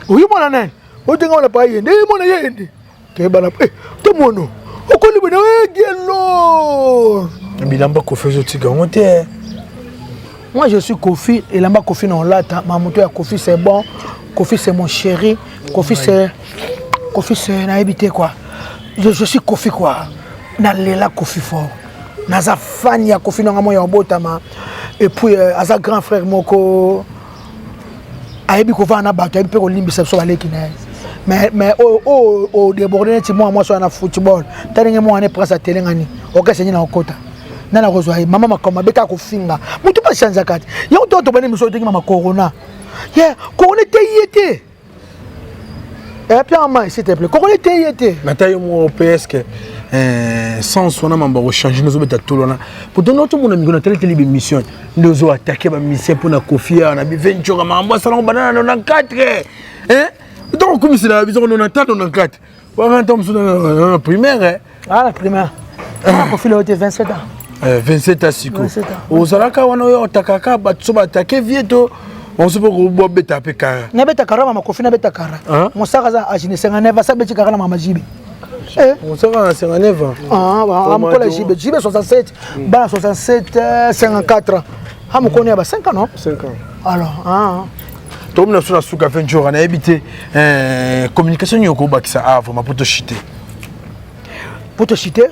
Oui, mon ané. Oh, tu n'as pas yéndi. Mon yéndi. Qu'est-ce que tu as? Tout mon nom. Oh, qu'on lui donne. Gello. Mais là-bas, Kofi, je suis garanti. Moi, je suis Kofi. Et là-bas, Kofi, non, là, ma moto à Kofi, c'est bon. Kofi, c'est mon chéri. Kofi, c'est. Kofi, c'est. N'a habité quoi. Je suis Kofi, quoi. N'a l'éla Kofi fort. N'a za fan ya Kofi, non, à botama. Et puis, à sa grand frère, Moko. Ayebi ko va na bato ayebi pe ko limbisa so baleki na mais o débordé ti moi so na football tani moi na presse télé ngani o ka senyi na okota na na kozwa mama makoma beta ko finga mutu pa chanza kati yo to bani miso tengi mama corona yeah corona te yete et puis en main s'il te plaît corona te yete na tayo mo PSK sans son nom on va changer nos obéta tout là pour donner tout mon ami na télé mission nous attaquer ba mission pour na Kofia na bi venture mambo salon banana 94 hein donc comme c'est la vision 94 94 on tombe sur la primaire la primaire on Kofia était 27 ans 27 ans siko au salaka wana yo takaka batso attaquer vieto on se peut ko beta pe kara na beta kara mama Kofia na beta kara mon saka za ajine 59 ça beta kara na mama jibi on s'en va à 59 ans. Ah, bah, JB 67, bah 67, 54. Ah, on connaît 5 ans, non? 5 ans. Alors, Tom na suna suka venture na habité communication yoko bakisa avant pour te chiter. Pour te chiter,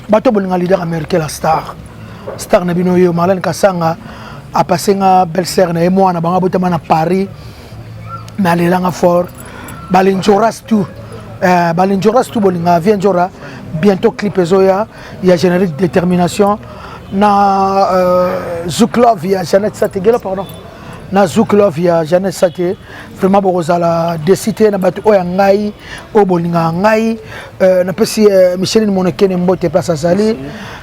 bato bolinga leader américain la star. Star na bino yo Marlène Kasanga a passé nga belle-sœur na moi na banga botama na Paris. Na lelanga fort. Balinjoras tout. Balinjoras tout bolinga vienjora bientôt clip ezoya il y a générique détermination na Zuklov il y a Jeannette Sategela pardon na Zuklov il y a Jeannette Saté vraiment borozala décité na bato oya ngai o bolinga ngai na pesi Micheline Monekene mbote place azali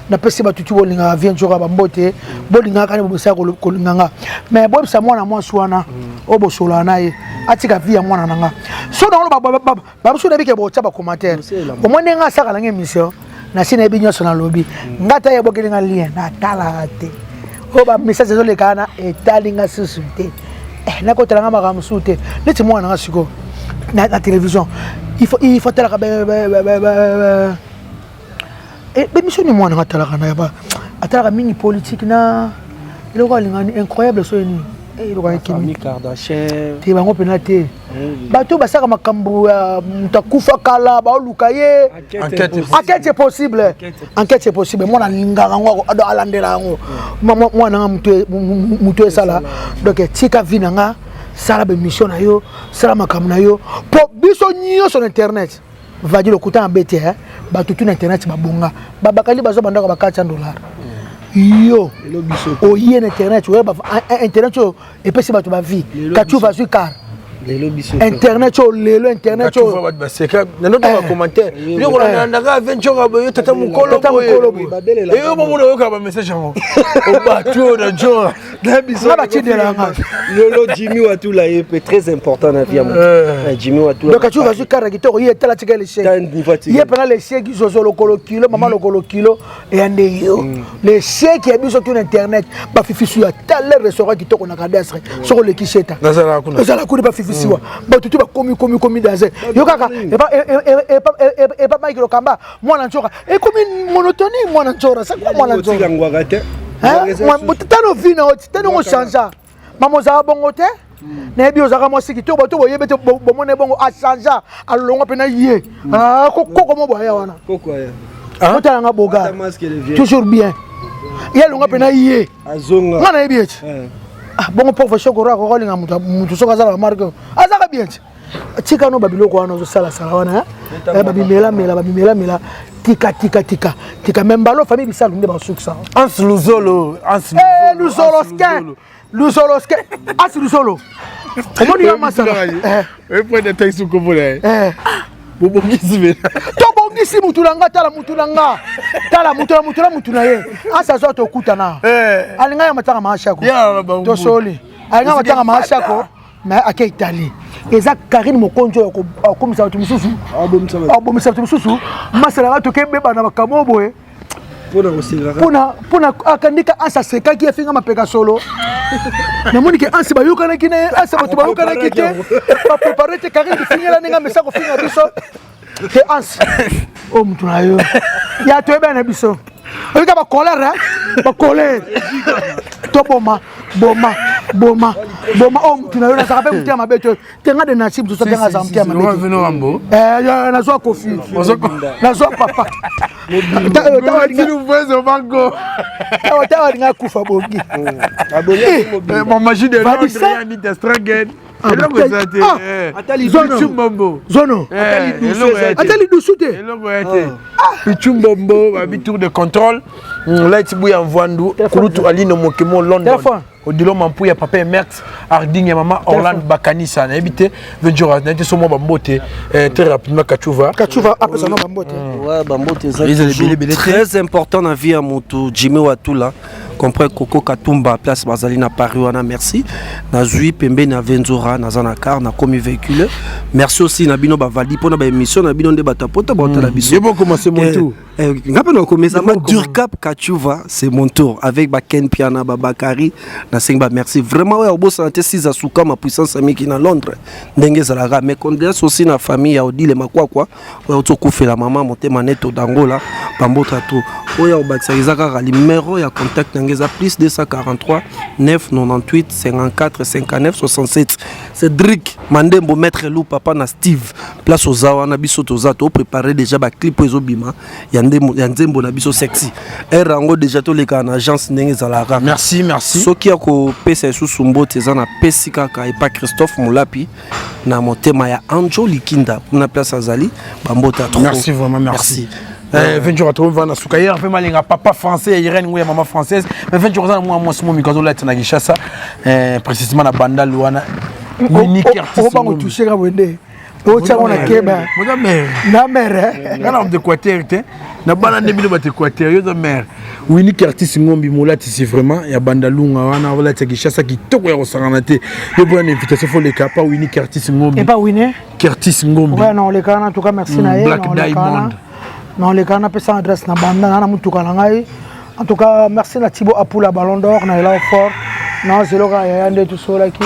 na pesi bato tu bolinga vienjora ba mbote bolinga kana bosa ko linganga mais bo bisa mwana mwansuana o bosola naye atika via mwana nanga so na ba so na bike bo taba commentaire o mwana nga saka la émission na sina binyo so na lobby ngata ye bokelinga lien na tala te o ba message zo le kana etalinga susute na ko tala ngama kamsute leti mwana nga siko na télévision il faut tala ka be mission ni mwana nga tala kana ba atala mingi politique na ile ko linga incroyable so ni Famille Kardashian. Tu vas me pénater. Bateau basaka makambo mtakufa kala ba luka ye. Enquête c'est possible. Enquête c'est possible. Moi na linganga ngo alandela ngo. Moi na mutu sala. Donc tika vinanga sala be mission na yo, sala makambo na yo. Po biso nyo sur internet. va dire le côté embêté ba tout internet ba bonga ba bakali bazo banda ba $400 yo o yé internet ouais ba internet et puis c'est ba to ba vie kachu va sur car internet lelo internet tu vois ba seka na notre commentaire yo ko na ndanga venture ba yo tata mukolo et yo mo yo ka ba message ngo o ba tu na jo na biso na ba tidela nga lolo Jimmy Watula est très important na vie moi Jimmy Watula donc kachu va sur car kitoko yé tala tika les chèques yé pendant les chèques zo zo lokolo kilo maman lokolo kilo et ande yo les chèques ya biso sur internet ba fifi sur tel restaurant kitoko na cadastre sur le kicheta nazala kuna ba fifi siwa bato tu ba komi daze yo kaka et pas Mike Lokamba mwana nchoka et comme monotonie mwana nchora ça quoi mwana nchora hein moi tano vina oti tano ngo chanja mamo za bongo te na bi ozaka mo siki to bato boyebe te bomone bongo a chanja alonga pena yé ah koko mo boya wana koko ya ah otala nga boga toujours bien yalonga pena yé azonga ngana ebieti ah bon pauvre chokora ko linga mutu soka sala marque azaka bien tika no babiloko wana zo sala wana babimela tika même balo famille bisalu nde ba suksa ans luzolo luzoloske as luzolo comment dire masala et point de texte ko bola bobongisi bena to bongisi mutulanga tala mutuna ye asa zo to kutana alinga ya matanga mahashako to soli alinga matanga mahashako mais à Italie eza Karine Mokonjo comme ça tout mususu abomisa tout mususu masala to kembe bana bakamo boye pona akandika asa seka ki efinga mapeka solo na moni ke ansi bayukana kine asa bato bayukana kite pa préparer te Karine finira ninga mesa ko finga biso te ansi o mtu na yo ya to ebe na biso oika ba colère to boma o mtu na yo na saka pe mtia mabeto tenga de na chip to tenga za mtia mabeto na zo kofi na zo papa tawa linga kufa bongi mon magie de Londres ni Testragen zono atali dusute pichumbombo babi tour de contrôle là tibu ya Mvandu kulutu alino mokemo London odilo mampu ya papa Merx Harding ya mama Orlando Bakanisa na ebité ventura na été somo bambote très rapidement kachuva après ça bambote ouais bambote très important na vie ya moto Jimmy Watula comprend Coco Katumba place Bazali na Paris wana merci na zui pembe na Venzora na zana car na comme véhicule merci aussi na bino bavali pona ba émission na bino nde batapota bota la biso c'est bon commencer mon tour ngapa na commencer ma Durkap Kachuva c'est mon tour avec ba Ken Piana Babakari na sengba merci vraiment ouais obo santé 6 asuka ma puissance amiki na Londres ndenge zalaka mais condoléances aussi na famille ya Odile Makwakwa ouais otokufela maman motema neto d'Angola bambota to oya obakisa kaka numéro ya contact ngeza plus 243 998 54 59 67 Cédric Mandembo maître Lou papa na Steve place ozawa na biso tozato préparer déjà ba clip ezobima ya nzembo na biso sexy erango déjà to leka na agence ndenge zalaka merci soki ya ko pesa susumbo teza na pesi kaka et pas Christophe Mulapi na motema ya Anjo Likinda na place azali bambota trop merci vraiment merci. Ventura trouve na sukaya en fait malinga papa français Irène ou maman française mais Ventura moi mon mikazo là tena Kinshasa précisément na banda luana unique artiste on va toucher ka wende o tshaka na keba na mère na de Équateur na bana ndebilo ba Équateur yo de mère unique artiste ngombi molati c'est vraiment ya banda lunga wana wala tsa Kinshasa kitoko ya kosangana te yo bonne invitation faut les capa unique artiste ngombi et pas winner artiste ngombi ouais non les kana en tout cas merci na Black Diamond non les kana pesa adresse na banda na mutuka na ngai en tout cas merci na Thibaut Apula Ballon d'Or na ela fort na zeloka ya yande tout so laki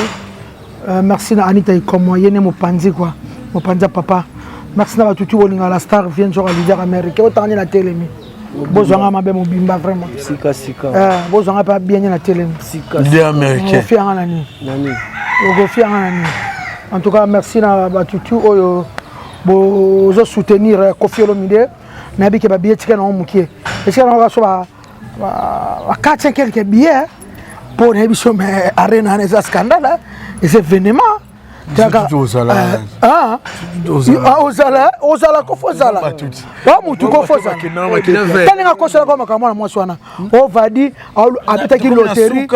merci na Anita Ikomo yene mopanzi quoi mopanza papa merci na batutu bolinga la star vient sur leader américain autant na telemi bozanga mabe mobimba vraiment sika bozanga pas bien na telemi leader américain fianga nani fianga nani en tout cas merci na batutu oyo bozo soutenir Koffi Olomide na bike ba billet tika na mukie tika na ba so ba 4-5 quelques billets pour na biso mais arena na za scandale et c'est événement ozala kofozala wa mutu kofozala taninga kosala kwa makambo na mwasi wana ovadi abetaki loteri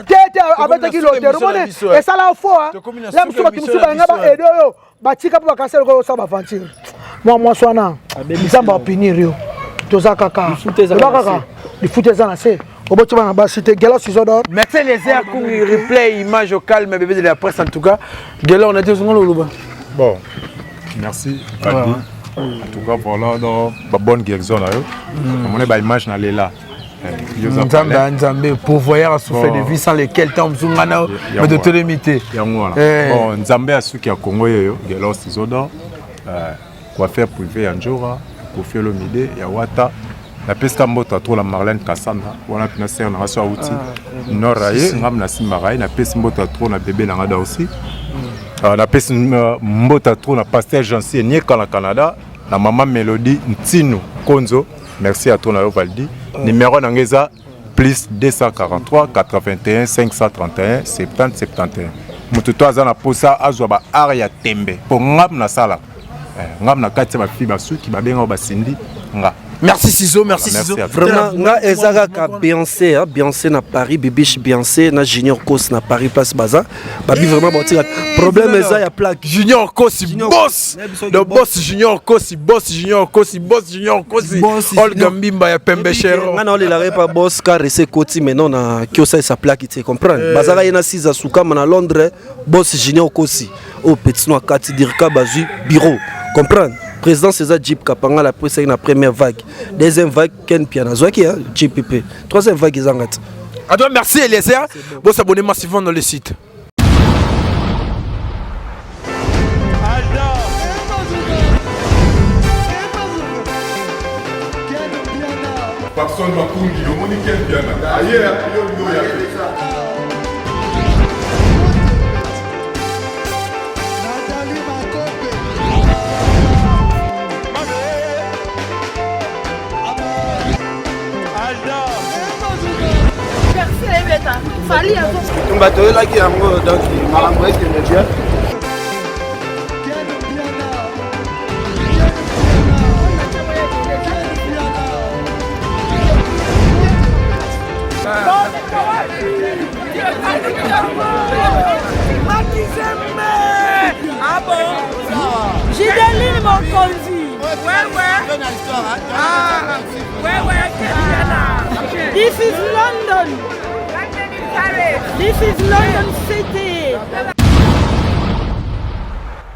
tete abetaki loteri mone esala fois la musu batu musu banga ba edo yo batika po bakasela ko sa ba aventure mwasi wana bizamba opinir yo toza kaka lifute za na se merci les airs Kungi replay image au calme bébé de la presse en tout cas Gela on a dit bon merci Fadi en tout cas voilà dans la bonne guérison là on est ba image na lela Nzambe pourvoyeur a souffert de vie sans lesquels temps mzungana mais de te limiter bon Nzambe a su qui a Congo yo Gela Sizoda coiffeur privé en Njora pour faire le midi ya wata la pesta mbota trop la Marlène Kassanda wana pina ser na so outi noraye ngam na simaraye na pesta mbota trop na bébé na ngada aussi na pesta mbota trop na pasteur Jancy ni kala Canada na maman Mélodie Ntino Konzo merci à toi na Valdi numéro na ngeza plus 243 81 531 70 71 mutu to azana posa azwa ba area tembe po ngam na sala ngam na kati ba fi ba suki ba benga ba sindi nga. Merci Ciso, merci Ciso. Vraiment, nga ezaka Beyoncé, Beyoncé na Paris, Bibiche Beyoncé na Junior Kos na Paris Place Baza. Babi vraiment bon tir. Problème eza ya plaque. Junior Kos boss. Le boss Junior Kos, boss Junior Kos, boss Junior Kos. Olga Mbimba ya Pembe Chero. Nga na ole la pas boss car rese Koti mais non na Kiosa sa plaque tu comprends. Bazara yena 6 à Soukama na Londres, boss Junior Kosi. Au petit noir 4 dirka bazu bureau. Comprendre. Président César Jeep Kapanga la presse la première vague. Deuxième vague Ken Piana Zwaki JPP. Troisième vague Izangat. À toi merci Eliezer. Bon s'abonner massivement dans le site. Personne va Kungi, le monde Ken Piana. Ailleurs, bato oyelaki yango donc makambo ekende bien Gideline Mokonzi. This is London. This is London City.